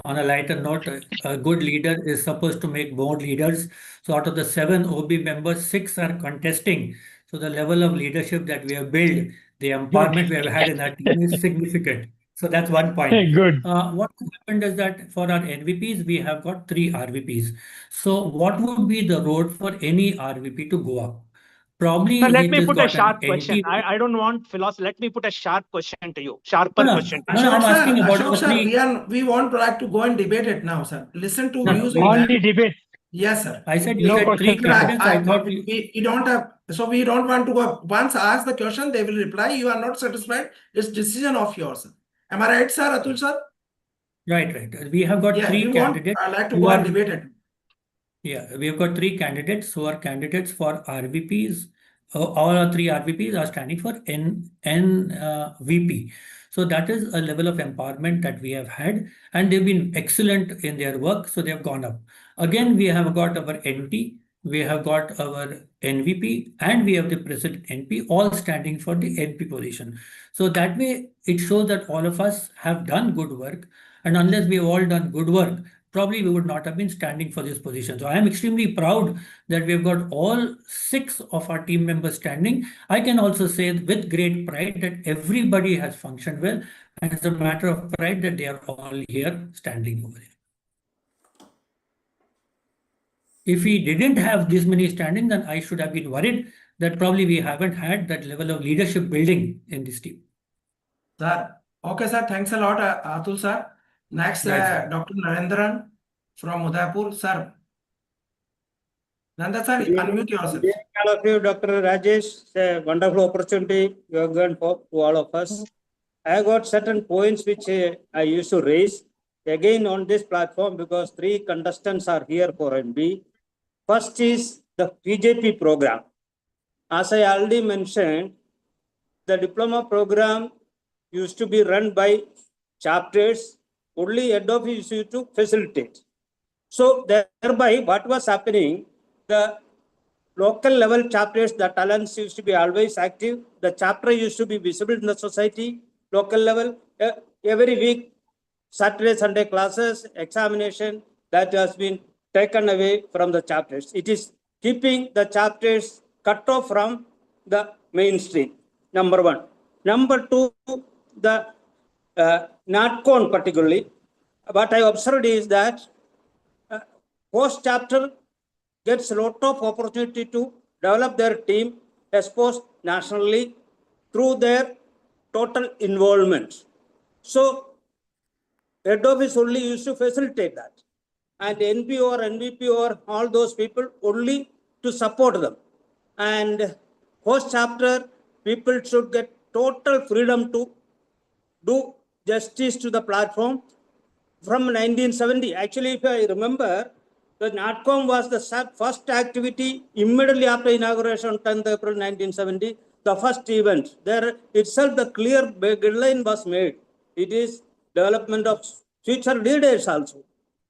On a lighter note, a good leader is supposed to make more leaders. So out of the 7 OB members, 6 are contesting. So the level of leadership that we have built, The empowerment we have had in our team is significant. So that's one point. Hey, good. What happened is that for our NVPs, we have got 3 RVPs. So what would be the road for any RVP to go up? Probably Sir, let he me just put a got sharp an question. NT. I don't want philosophy. Let me put a sharp question to you. No, Sharper no, question to no, you. no, I'm Ashok asking sir, about Ashok the sir, 3. we won't like to go and debate it now, sir. Listen to No, no, views we, of On that. the debate, Yes, sir. I said you no said 3 question, sir. candidates. I thought you. We don't have, so we don't want to go. Once ask the question, they will reply. You are not satisfied. It's decision of yours. Am I right, sir, Atul sir? Right. We have got Yeah, we 3 won't candidates like to who go and are. debate it. Yeah, we have got 3 candidates who are candidates for RVPs. All our 3 RVPs are standing for VP. So that is a level of empowerment that we have had, and they've been excellent in their work. So they have gone up. Again, we have got our NT, we have got our NVP, and we have the present NP, all standing for the NP position. So that way, it shows that all of us have done good work, and unless we have all done good work, probably we would not have been standing for this position. So I am extremely proud that we've got all 6 of our team members standing. I can also say with great pride that everybody has functioned well, and it's a matter of pride that they are all here standing over here. If we didn't have this many standing, then I should have been worried that probably we haven't had that level of leadership building in this team. Sir, okay, sir. Thanks a lot, Atul sir. Next, Right, sir. Dr. Narendran from Udaipur, sir. Nanda sir, Good evening, unmute yourself. good evening all of you, Dr. Rajesh. It's a wonderful opportunity you have given for to all of us. I have got certain points which I used to raise again on this platform because 3 contestants are here for NB. First is the PJP program. As I already mentioned, the diploma program used to be run by chapters, only head office used to facilitate. So thereby what was happening, the local level chapters, the talents used to be always active. The chapter used to be visible in the society, local level. Every week, Saturday, Sunday classes, examination, that has been taken away from the chapters. It is keeping the chapters cut off from the mainstream, number 1. Number 2, the NATCON particularly, what I observed is that post chapter gets a lot of opportunity to develop their team, expose nationally through their total involvement. So head office only used to facilitate that, and NP or NVP or all those people only to support them. And post chapter people should get total freedom to do justice to the platform. From 1970, actually, if I remember, the NATCOM was the first activity immediately after inauguration, 10th April 1970, the first event. There itself, the clear guideline was made. It is development of future leaders also.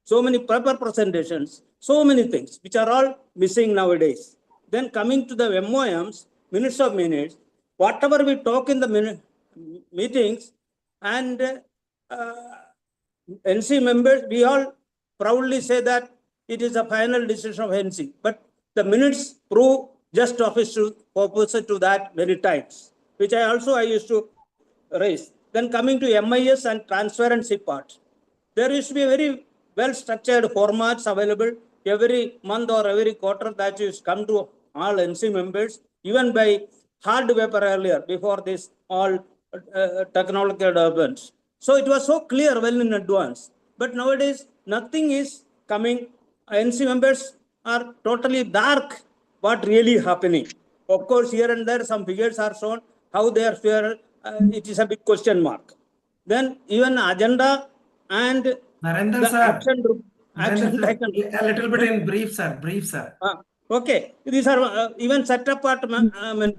So many proper presentations, so many things, which are all missing nowadays. Then coming to the MOMs, minutes of minutes, whatever we talk in the meetings, and NC members, we all proudly say that it is a final decision of NC, but the minutes prove just opposite to that many times, which I used to raise. Then coming to MIS and transparency part, there used to be a very well structured formats available every month or every quarter that is come to all NC members, even by hard paper earlier before this all technological developments. So it was so clear well in advance. But nowadays, nothing is coming. NC members are totally dark what really happening. Of course, here and there, some figures are shown. How they are fair, it is a big question mark. Then even agenda and Narendra the sir, action Narendra sir, a little bit in brief, sir. Brief, sir. Okay, these are even set apart amount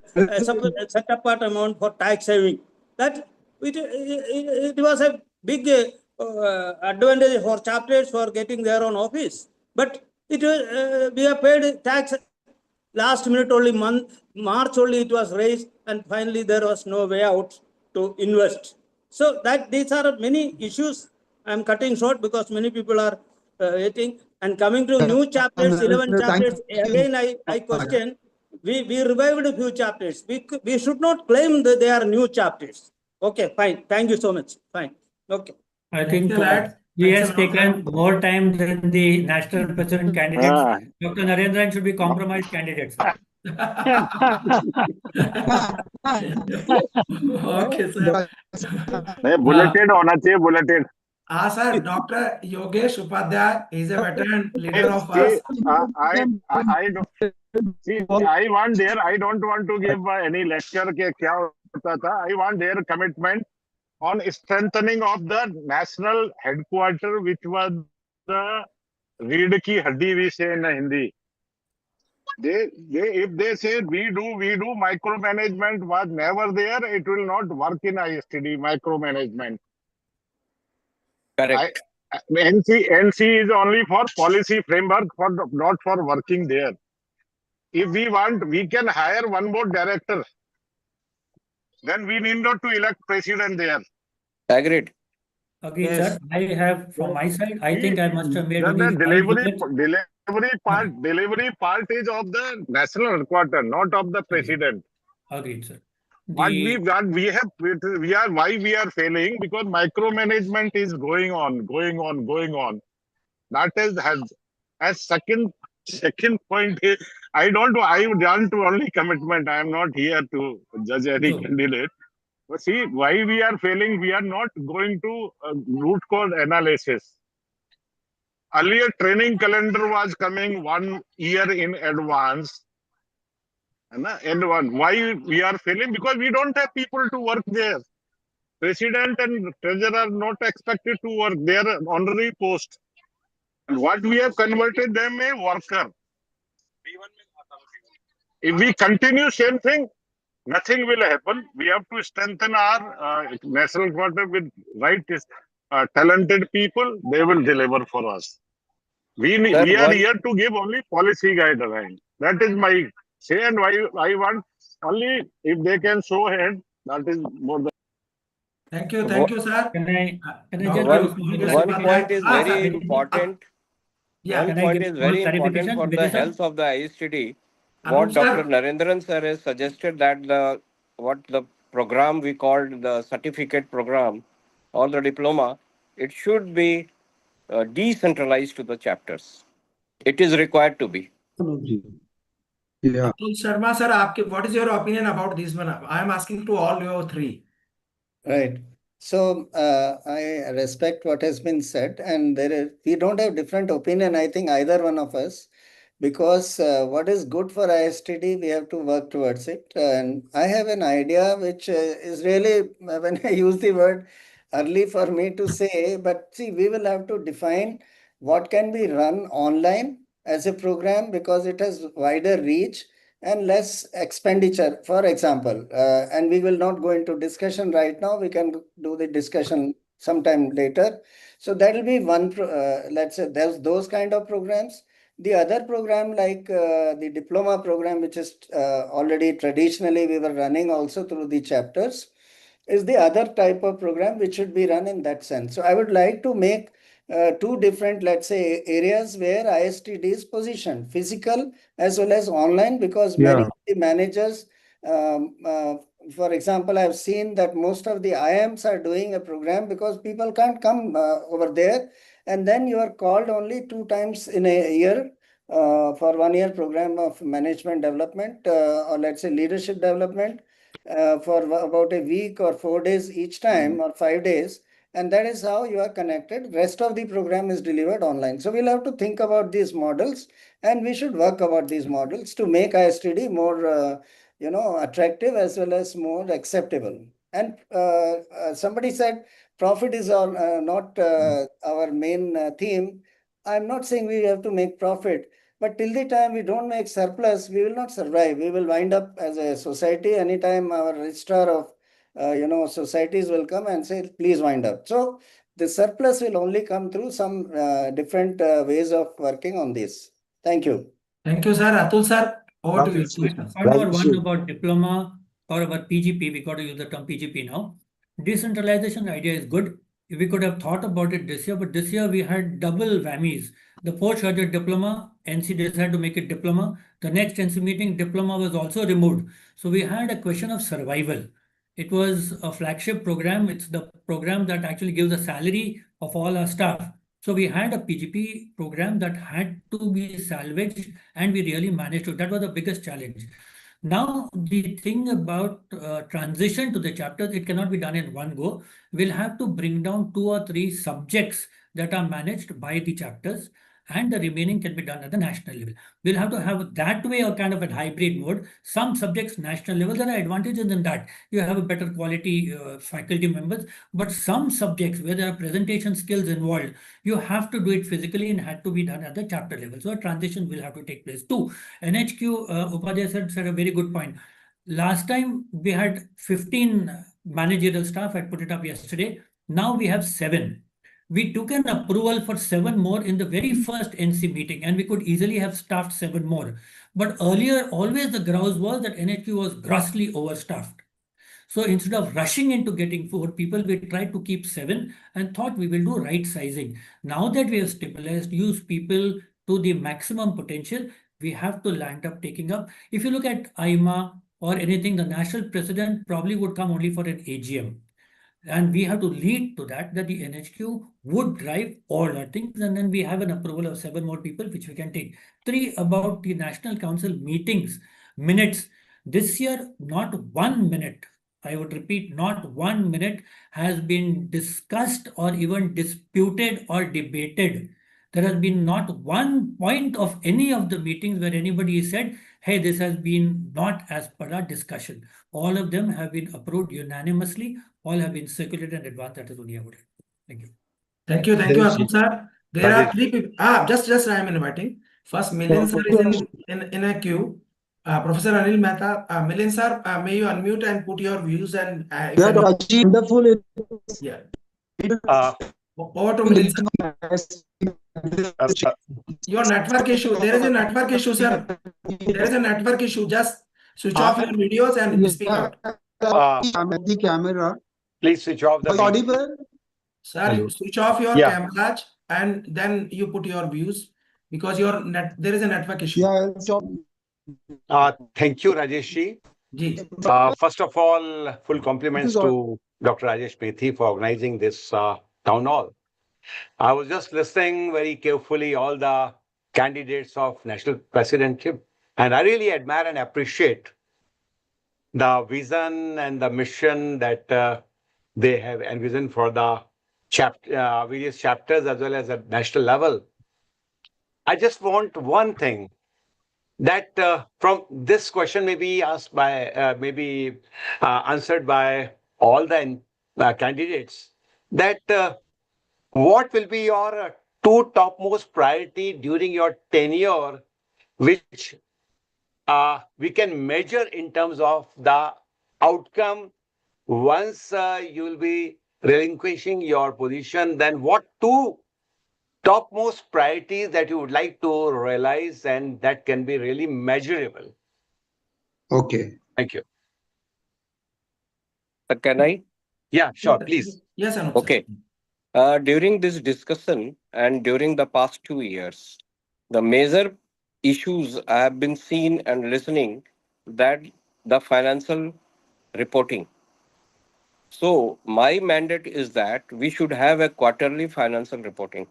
for tax saving. That it was a big advantage for chapters for getting their own office. But it we have paid tax last minute only, March only it was raised, and finally there was no way out to invest. So that these are many issues. I am cutting short because many people are waiting. And coming to new chapters, 11 chapters, again I question we revived a few chapters. We should not claim that they are new chapters. Okay, fine. Thank you so much. Fine. Okay. I think Thanks a lot. he Thanks a has lot, taken sir. more time than the national president candidates. Ah. Dr. Narendran should be compromised candidate, sir. Okay, sir. नहीं bulleted होना चाहिए bulleted Sir, Dr. Yogesh Upadhyay is a veteran leader of See, us. I don't see. I want their. I don't want to give any lecture के क्या होता था. I want their commitment on strengthening of the national headquarter, which was the रीढ़ की हड्डी we say in Hindi. They if they say we do micromanagement was never there. It will not work in ISTD micromanagement. Correct. NC is only for policy framework, not for working there. If we want, we can hire one more director. Then we need not to elect president there. Agreed. Agreed, sir. I have from my side. I think I must have made Then the only 5 visits. delivery part is of the national headquarter, not of the president. Agreed, sir. What we are failing because micromanagement is going on. That is as second point is I want to only commitment. I am not here to judge any candidate. But see why we are failing. We are not going to root cause analysis. Earlier training calendar was coming 1 year in advance. Why we are failing? Because we don't have people to work there. President and treasurer are not expected to work. They are honorary post. And what we have converted them a worker. If we continue same thing, nothing will happen. We have to strengthen our national quarter with right talented people. They will deliver for us. We are here to give only policy guidelines. That is my say, and why I want only if they can show hand. That is more than. Thank you, sir. Can I one point is very important. Yeah. One point is very important for the health of the ISTD. What Dr. Narendran sir has suggested that the program we called the certificate program or the diploma, it should be decentralized to the chapters. It is required to be. Yeah. Sharma sir, what is your opinion about this one? I am asking to all you three. Right. So I respect what has been said, and we don't have different opinion, I think, either one of us, because what is good for ISTD, we have to work towards it. And I have an idea which is really, when I use the word, early for me to say, but see, we will have to define what can be run online as a program because it has wider reach and less expenditure, for example, and we will not go into discussion right now. We can do the discussion sometime later. So that will be one, let's say there's those kind of programs. The other program like the diploma program, which is already traditionally we were running also through the chapters, is the other type of program which should be run in that sense. So I would like to make two different, let's say, areas where ISTD is positioned, physical as well as online, because many of the managers, for example, I've seen that most of the IMs are doing a program because people can't come over there. And then you are called only 2 times in a year for 1 year program of management development or let's say leadership development for about a week or 4 days each time or 5 days. And that is how you are connected. Rest of the program is delivered online. So we'll have to think about these models and we should work about these models to make ISTD more, attractive as well as more acceptable. And somebody said profit is not our main theme. I'm not saying we have to make profit, but till the time we don't make surplus, we will not survive. We will wind up as a society. Anytime our registrar of societies will come and say, please wind up. So the surplus will only come through some different ways of working on this. Thank you. Thank you, sir. Atul sir, over to you. One about diploma or about PGP. We got to use the term PGP now. Decentralization idea is good. we could have thought about it this year, but this year we had double whammies. The postgraduate diploma, NC decided to make it diploma. The next NC meeting, diploma was also removed. So we had a question of survival. It was a flagship program. It's the program that actually gives the salary of all our staff. So we had a PGP program that had to be salvaged, and we really managed to. That was the biggest challenge. Now, the thing about transition to the chapters, it cannot be done in one go. We'll have to bring down 2 or 3 subjects that are managed by the chapters, and the remaining can be done at the national level. We'll have to have that way a kind of a hybrid mode. Some subjects national level, there are advantages in that. You have a better quality faculty members, but some subjects where there are presentation skills involved, you have to do it physically and had to be done at the chapter level. So a transition will have to take place too. NHQ, Upadhyay said a very good point. Last time we had 15 managerial staff. I put it up yesterday. Now we have 7. We took an approval for 7 more in the very first NC meeting, and we could easily have staffed 7 more. But earlier, always the grouse was that NHQ was grossly overstaffed. So instead of rushing into getting 4 people, we tried to keep 7 and thought we will do right sizing. Now that we have stabilized, use people to the maximum potential, we have to land up taking up. If you look at IMA or anything, the national president probably would come only for an AGM. And we have to lead to that the NHQ would drive all our things, and then we have an approval of 7 more people, which we can take. 3, about the National Council meetings, minutes. This year, not 1 minute, I would repeat, not 1 minute has been discussed or even disputed or debated. There has been not 1 point of any of the meetings where anybody said, hey, this has been not as per our discussion. All of them have been approved unanimously. All have been circulated in advance. That is only I would. Thank you. Thank you, Arun sir. There are 3 people. Just I am inviting. First, Milind sir is in a queue. Professor Anil Mehta, Milind sir, may you unmute and put your views and Wonderful. yeah. Over to Milind sir. Your network issue. There is a network issue, sir. There is a network issue. Just switch off your videos and speak out. The camera. Please switch off the video. Audible? Sir, switch off your camera and then you put your views because there is a network issue. Thank you, Rajesh ji. First of all, full compliments to Dr. Rajesh Methi for organizing this town hall. I was just listening very carefully all the candidates of national presidentship, and I really admire and appreciate the vision and the mission that they have envisioned for the various chapters as well as at national level. I just want one thing that from this question may be asked by, answered by all the candidates, that what will be your 2 topmost priority during your tenure, which we can measure in terms of the outcome once you will be relinquishing your position? Then what 2 topmost priorities that you would like to realize and that can be really measurable? Okay. Thank you. Can I? Yeah, sure, please. Yes, Anup. Okay. During this discussion and during the past 2 years, the major issues I have been seeing and listening that the financial reporting. So my mandate is that we should have a quarterly financial reporting.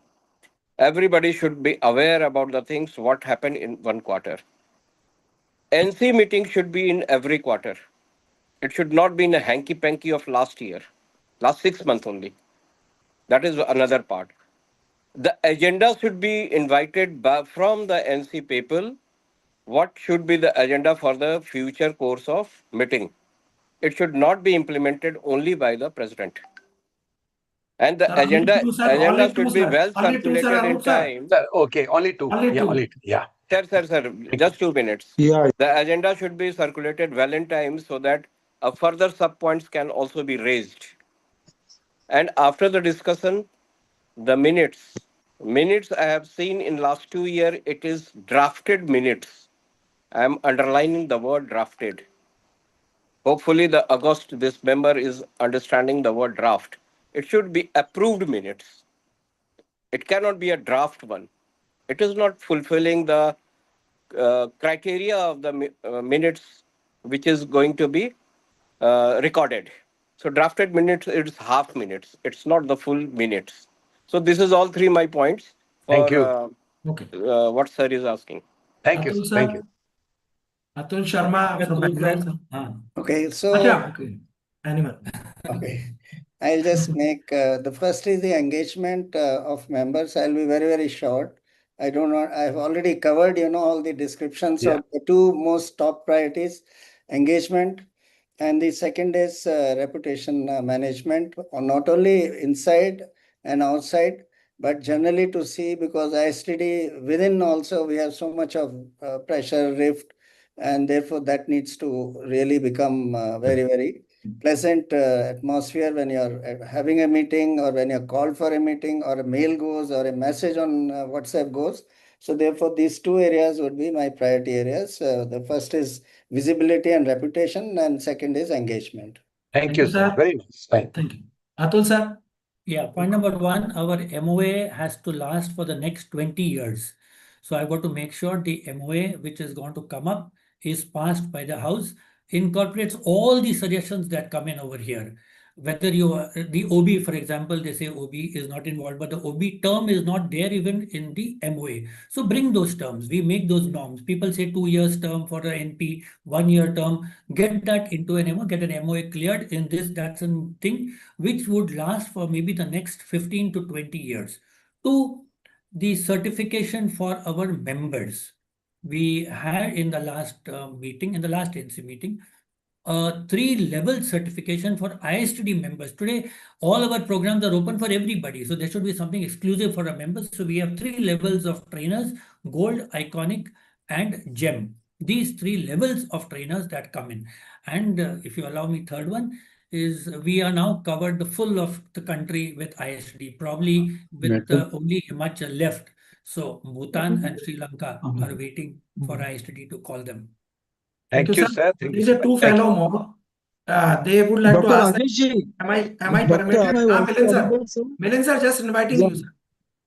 Everybody should be aware about the things, what happened in one quarter. NC meeting should be in every quarter. It should not be in a hanky-panky of last year, last 6 months only. That is another part. The agenda should be invited from the NC people. What should be the agenda for the future course of meeting? It should not be implemented only by the president. And the agenda should be well circulated in time. Sir, okay, only 2. Only 2. Yeah. Sir, just 2 minutes. Yeah. The agenda should be circulated well in time so that further sub-points can also be raised. And after the discussion, the minutes I have seen in last 2 years, it is drafted minutes. I am underlining the word drafted. Hopefully this member is understanding the word draft. it should be approved minutes. It cannot be a draft one. It is not fulfilling the criteria of the minutes which is going to be recorded. So drafted minutes is half minutes. It's not the full minutes. So this is all three my points Thank for you. what sir is asking. Thank you. Atul Thank sir, you. Atul Sharma from Bangalore. Okay, so Okay, anyone. okay, I'll just make the first is the engagement of members. I'll be very, very short. I don't know, I've already covered, all the descriptions of the two most top priorities, engagement, and the second is reputation management, not only inside and outside, but generally to see, because ISTD within also we have so much of pressure, rift, and therefore that needs to really become very, very pleasant atmosphere when you're having a meeting, or when you're called for a meeting, or a mail goes, or a message on WhatsApp goes. So therefore, these two areas would be my priority areas. The first is visibility and reputation, and second is engagement. Thank you, sir. Very nice. Thank you. Atul sir? Yeah, point number one, our MOA has to last for the next 20 years. So I've got to make sure the MOA which is going to come up is passed by the House, incorporates all the suggestions that come in over here. Whether the OB, for example, they say OB is not involved, but the OB term is not there even in the MOA. So bring those terms, we make those norms. People say 2 years term for an NP, 1 year term, get that into an MOA, get an MOA cleared in this, that's a thing which would last for maybe the next 15 to 20 years. Two, the certification for our members. We had in the last meeting, in the last NC meeting, 3-level certification for ISTD members. Today, all our programs are open for everybody. So there should be something exclusive for our members. So we have 3 levels of trainers: Gold, Iconic, and Gem. These 3 levels of trainers that come in. And if you allow me, third one is we are now covered the full of the country with ISTD, probably with only Himachal left. So Bhutan and Sri Lanka are waiting for ISTD to call them. Thank you, sir. Thank you, These are sir. two Thank fellow you. more. They would like to Dr. ask. Rajesh ji, Am I Doctor, permitted? am I also Milind sir. audible, sir? Milind sir, just inviting Yeah. you, sir.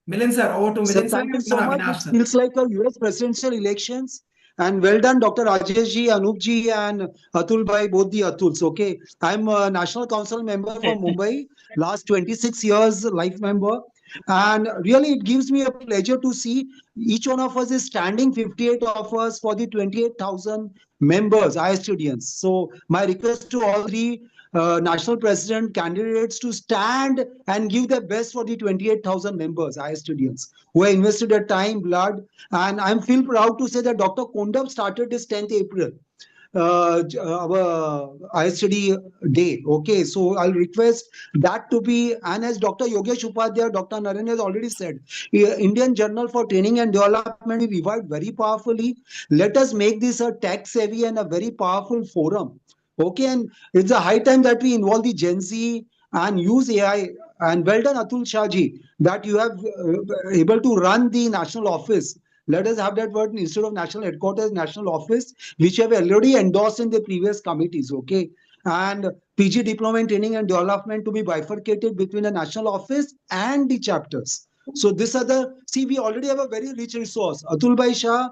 Milind sir, over to Sir, Milind sir thank you and so much. Avinash It sir. feels like a US presidential elections. And well done, Dr. Rajesh ji, Anup ji, and Atul bhai, both the Atuls. Okay, I'm a National Council member from Mumbai, last 26 years, life member. And really, it gives me a pleasure to see each one of us is standing, 58 of us, for the 28,000 members, ISTDians. So my request to all three national president candidates to stand and give their best for the 28,000 members, ISTDians, who have invested their time, blood. And I feel proud to say that Dr. Kondab started this 10th April. Our ISTD day. Okay, so I'll request that to be, and as Dr. Yogesh Upadhyay, Dr. Naren has already said, Indian Journal for Training and Development is revived very powerfully. Let us make this a tech-savvy and a very powerful forum. Okay, and it's a high time that we involve the Gen Z and use AI. And well done, Atul Shahji, that you have able to run the national office. Let us have that word instead of national headquarters, national office, which have already endorsed in the previous committees. Okay, and PG diploma in training and development to be bifurcated between the national office and the chapters. So this other, see, we already have a very rich resource. Atul Bhai Shah,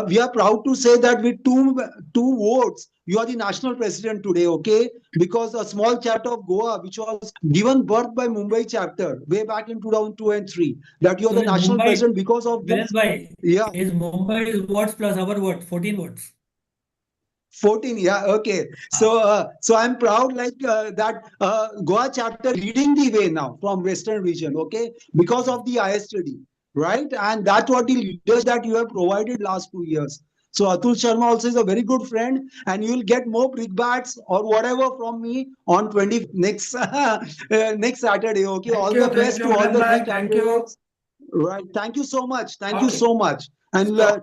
we are proud to say that with two votes, you are the national president today, okay? Because a small chapter of Goa, which was given birth by Mumbai chapter way back in 2002 and 3, that you are So the national president because of this. Yeah. Is Mumbai's votes plus our vote 14 votes? 14, yeah, okay. So so I'm proud that Goa chapter leading the way now from Western region, okay, because of the ISTD, right? And that's what the leaders that you have provided last 2 years. So Atul Sharma also is a very good friend, and you will get more brickbats or whatever from me on 20 next next Saturday. Okay, all the best to all the three candidates. Right. Thank you so much. Thank you so much. And the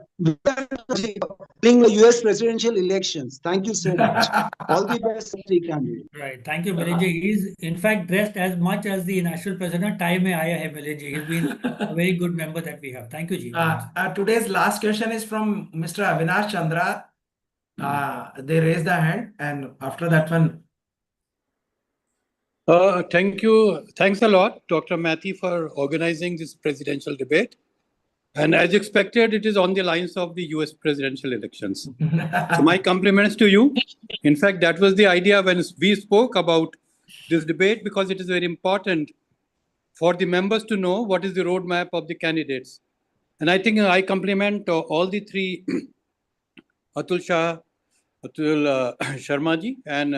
US presidential elections. Thank you so much. All the best to three candidates. Right. Thank you, Milind ji. He is, in fact, dressed as much as the national president. Time mein aaya hai, Milind ji. He's been a very good member that we have. Thank you, ji. Today's last question is from Mr. Avinash Chandra. They raised the hand, and after that one, Thank you. Thanks a lot, Dr. Mathi, for organizing this presidential debate. And as expected, it is on the lines of the US presidential elections. So my compliments to you. In fact, that was the idea when we spoke about this debate, because it is very important for the members to know what is the roadmap of the candidates. And I think I compliment all the three, Atul Shah, Atul Sharma ji, and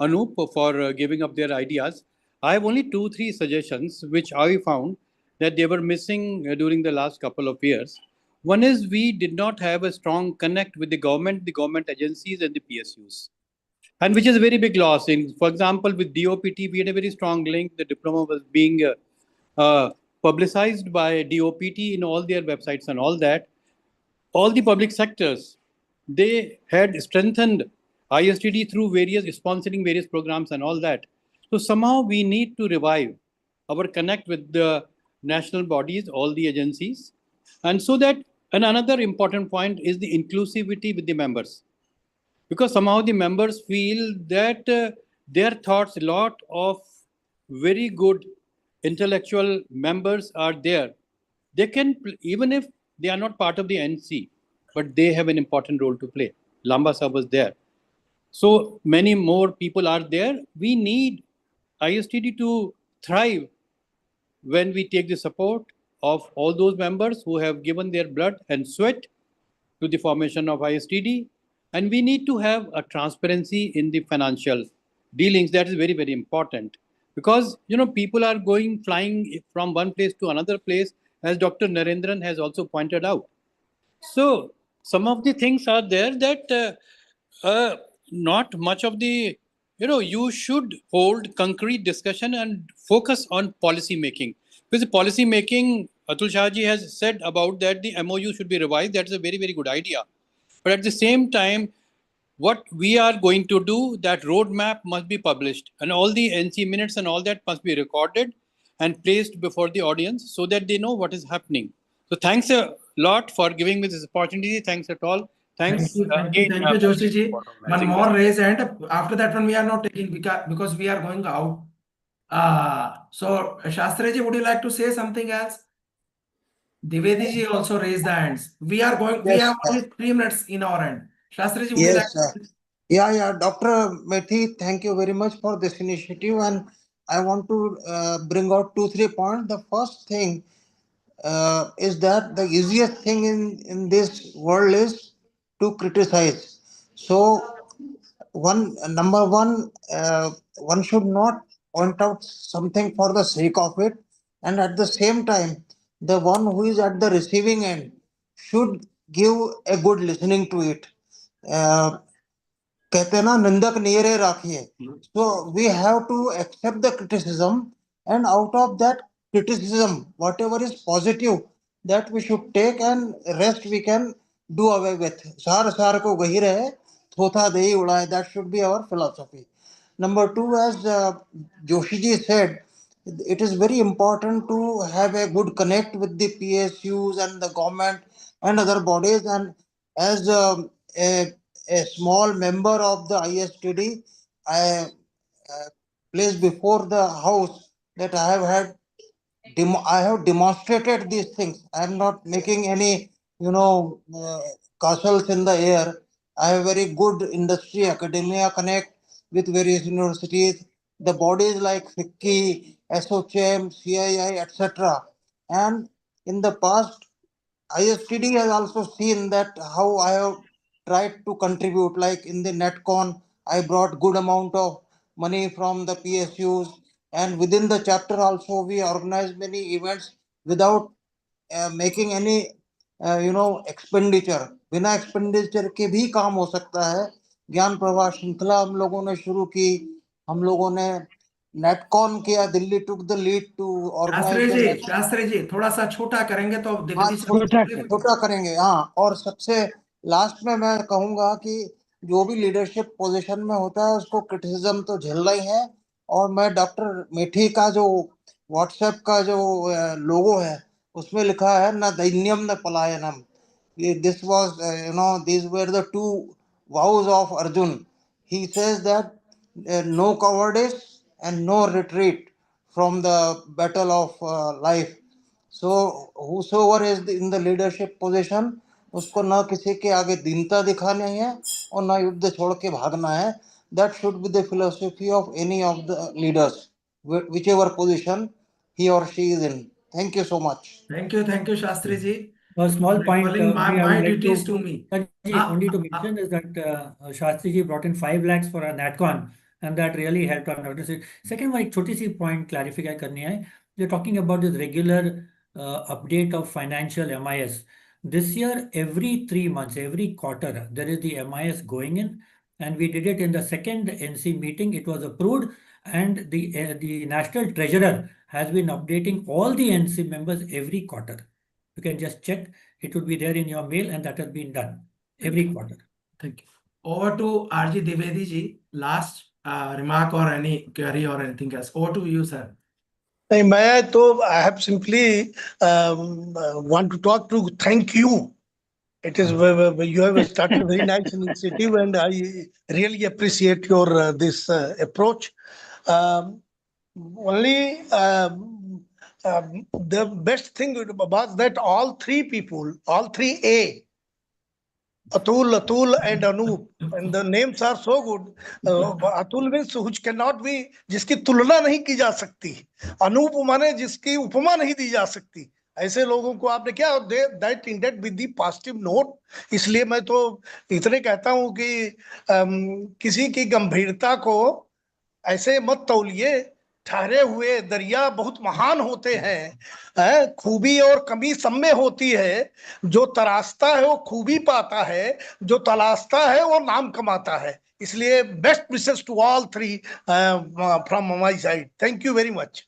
Anup for giving up their ideas. I have only 2-3 suggestions which I found that they were missing during the last couple of years. One is we did not have a strong connect with the government agencies and the PSUs, and which is a very big loss. For example, with DOPT, we had a very strong link. The diploma was being publicized by DOPT in all their websites and all that. All the public sectors, they had strengthened ISTD through sponsoring various programs and all that. So somehow we need to revive our connect with the national bodies, all the agencies. And so that, and another important point is the inclusivity with the members. Because somehow the members feel that their thoughts, a lot of very good intellectual members are there. They can, even if they are not part of the NC, but they have an important role to play. Lamba Sahib was there. So many more people are there. We need ISTD to thrive when we take the support of all those members who have given their blood and sweat to the formation of ISTD. And we need to have a transparency in the financial dealings. That is very, very important. Because, people are flying from one place to another place, as Dr. Narendran has also pointed out. So some of the things are there that not much of the, you should hold concrete discussion and focus on policy making. Because the policy making, Atul Shahji has said about that the MOU should be revised. That is a very, very good idea. But at the same time, what we are going to do, that roadmap must be published, and all the NC minutes and all that must be recorded and placed before the audience so that they know what is happening. So thanks a lot for giving me this opportunity. Thanks at all. Thanks again. Thank you, Joshi ji. One more raise hand. After that one, we are not taking because we are going out. So Shastri ji, would you like to say something else? Divedi ji also raised the hands. We are going. We have only 3 minutes in our hand. Shastri ji, would you like to? Yeah, Dr. Methi, thank you very much for this initiative. And I want to bring out 2-3 points. The first thing is that the easiest thing in this world is to criticize. So, number one, one should not point out something for the sake of it. And at the same time, the one who is at the receiving end should give a good listening to it. कहते हैं ना निंदक नियरे राखिए. So we have to accept the criticism, and out of that criticism, whatever is positive, that we should take, and rest we can do away with. सार को गही रहे, थोथा दे ही उड़ाए. That should be our philosophy. Number two, as Joshi ji said, it is very important to have a good connect with the PSUs and the government and other bodies. And as a small member of the ISTD, I placed before the house that I have demonstrated these things. I am not making any, castles in the air. I have very good industry, academia connect with various universities, the bodies like FICCI, SOCHM, CII, etc. And in the past, ISTD has also seen that how I have tried to contribute. Like in the NetCon, I brought good amount of money from the PSUs, and within the chapter also we organized many events without making any expenditure. बिना expenditure के भी काम हो सकता है. ज्ञान प्रवाह श्रृंखला हम लोगों ने शुरू की. हम लोगों ने नेटकॉन किया. Delhi took the lead to organize. Shastri ji थोड़ा सा छोटा करेंगे तो छोटा करेंगे. हाँ, और सबसे लास्ट में मैं कहूंगा कि जो भी लीडरशिप पोजीशन में होता है उसको क्रिटिसिज्म तो झेलना ही है. और मैं डॉक्टर मेठी का जो व्हाट्सएप का जो लोगो है उसमें लिखा है न दैन्यम न पलायनम. This was, these were the 2 vows of Arjun. He says that no cowardice and no retreat from the battle of life. So whosoever is in the leadership position, उसको ना किसी के आगे दीनता दिखानी है और ना युद्ध छोड़ के भागना है. That should be the philosophy of any of the leaders, whichever position he or she is in. Thank you so much. Thank you, Shastri ji. A small point Calling only I my would like duties to me. Only to mention is that Shastri ji brought in 5 lakhs for a NatCon, and that really helped our notice. Second one, एक छोटी सी point clarify करनी है. We're talking about this regular update of financial MIS. This year, every 3 months, every quarter, there is the MIS going in, and we did it in the second NC meeting. It was approved, and the National Treasurer has been updating all the NC members every quarter. You can just check. It would be there in your mail, and that has been done every quarter. Thank you. Over to RG Divedi ji. Last remark or any query or anything else. Over to you, sir. I have simply want to talk to thank you. It is you have started a very nice initiative, and I really appreciate your this approach. Only the best thing was that all three people, all three A, Atul, and Anup, and the names are so good. Atul means which cannot be, जिसकी तुलना नहीं की जा सकती. Anup माने जिसकी उपमा नहीं दी जा सकती. ऐसे लोगों को आपने क्या that ended with the positive note. इसलिए मैं तो इतने कहता हूँ कि किसी की गंभीरता को ऐसे मत तौलिए. ठहरे हुए दरिया बहुत महान होते हैं. खूबी और कमी सब में होती है. जो तराशता है वो खूबी पाता है, जो तलाशता है वो नाम कमाता है. इसलिए best wishes to all three from my side. Thank you very much.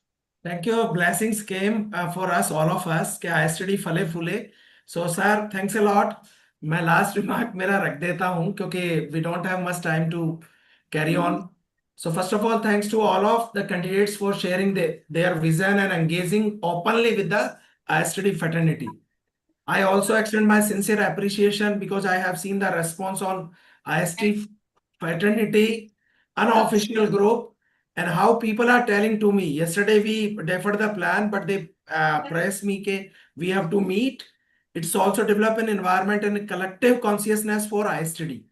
Thank you. Blessings came for us, all of us. कि ISTD फले फूले. So sir, thanks a lot. मैं last remark मेरा रख देता हूँ क्योंकि we don't have much time to carry on. So first of all, thanks to all of the candidates for sharing their vision and engaging openly with the ISTD fraternity. I also extend my sincere appreciation because I have seen the response on ISTD fraternity unofficial group and how people are telling to me. Yesterday we deferred the plan, but they pressed me that we have to meet. It's also develop an environment and collective consciousness for ISTD.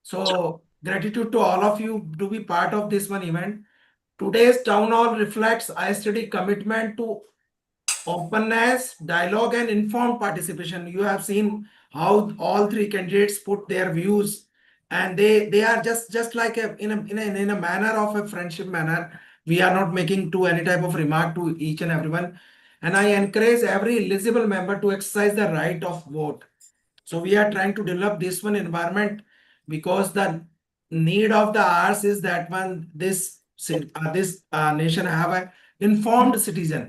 So gratitude to all of you to be part of this one event. Today's town hall reflects ISTD commitment to openness, dialogue, and informed participation. You have seen how all three candidates put their views, and they are just like in a manner of a friendship manner. We are not making to any type of remark to each and everyone. And I encourage every eligible member to exercise the right of vote. So we are trying to develop this one environment because the need of the hours is that when this nation have a informed citizen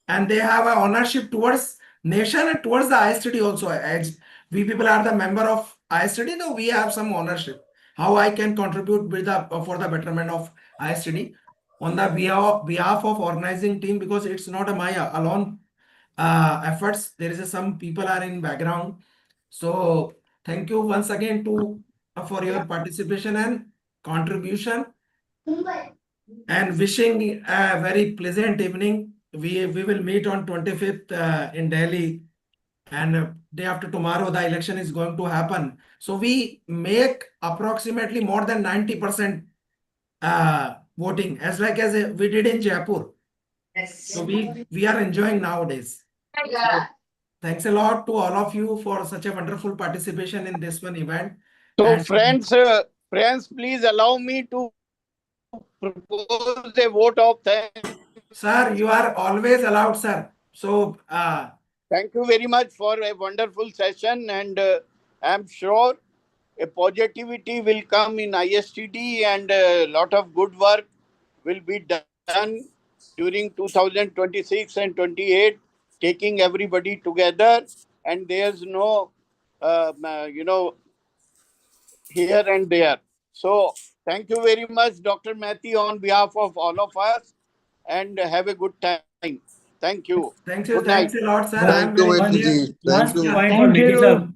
and they have a ownership towards nation and towards the ISTD also. As we people are the member of ISTD, though we have some ownership. How I can contribute with for the betterment of ISTD on the behalf of organizing team, because it's not a my alone efforts. There is some people are in background. So thank you once again for your participation and contribution, and wishing a very pleasant evening. We will meet on 25th in Delhi, and day after tomorrow the election is going to happen. So we make approximately more than 90% voting, as like as we did in Jaipur. So we are enjoying nowadays. So thanks a lot to all of you for such a wonderful participation in this one event. So And friends, please allow me to propose a vote of thanks. Sir, you are always allowed, sir. So thank you very much for a wonderful session, and I'm sure a positivity will come in ISTD, and a lot of good work will be done during 2026 and 28, taking everybody together, and there's no here and there. So thank you very much, Dr. Mathi, on behalf of all of us, and have a good time. Thank you. Thank you. Good night. Thanks a lot, sir. Thank I'm you, very Mathi clear. ji. Last point for Thank Mathi you. sir.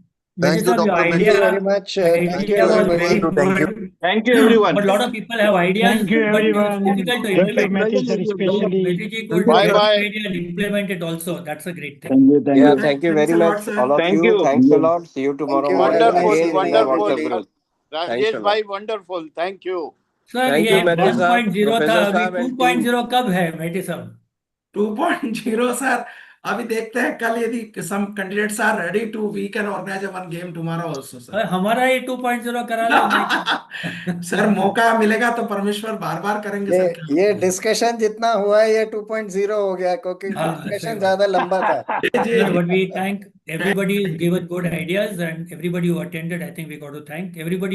Mehdi sir, your Thank you very much. Thank idea you, was everybody. very good. Thank you, everyone. But a lot of people have ideas, Thank you, but it's everyone. difficult to Thank you, implement. Mehdi sir, especially. Mehdi ji could Bye get bye. the idea and implement it also. That's a great thing. Yeah, thank you Thanks very a lot, much, sir. all of Thank you. you. Thanks a lot. See you tomorrow you. morning Have a nice again evening, in the Wonderful. WhatsApp group. Thanks Rajesh a lot. भाई wonderful. Thank you. Sir Thank ये you, Mehdi साहब, 1.0 था, Professor अभी साहब and team. 2.0 कब है मेहदी साहब? 2.0 sir, अभी देखते हैं कल यदि some candidates are ready to, we can organize one game tomorrow also sir. हमारा ये 2.0 करा लो नहीं. सर मौका मिलेगा तो परमेश्वर बार बार करेंगे सर. ये डिस्कशन जितना हुआ है ये 2.0 हो गया क्योंकि डिस्कशन ज्यादा लंबा था. Sir, but we thank everybody who gave us good ideas and everybody who attended. I think we got to thank everybody.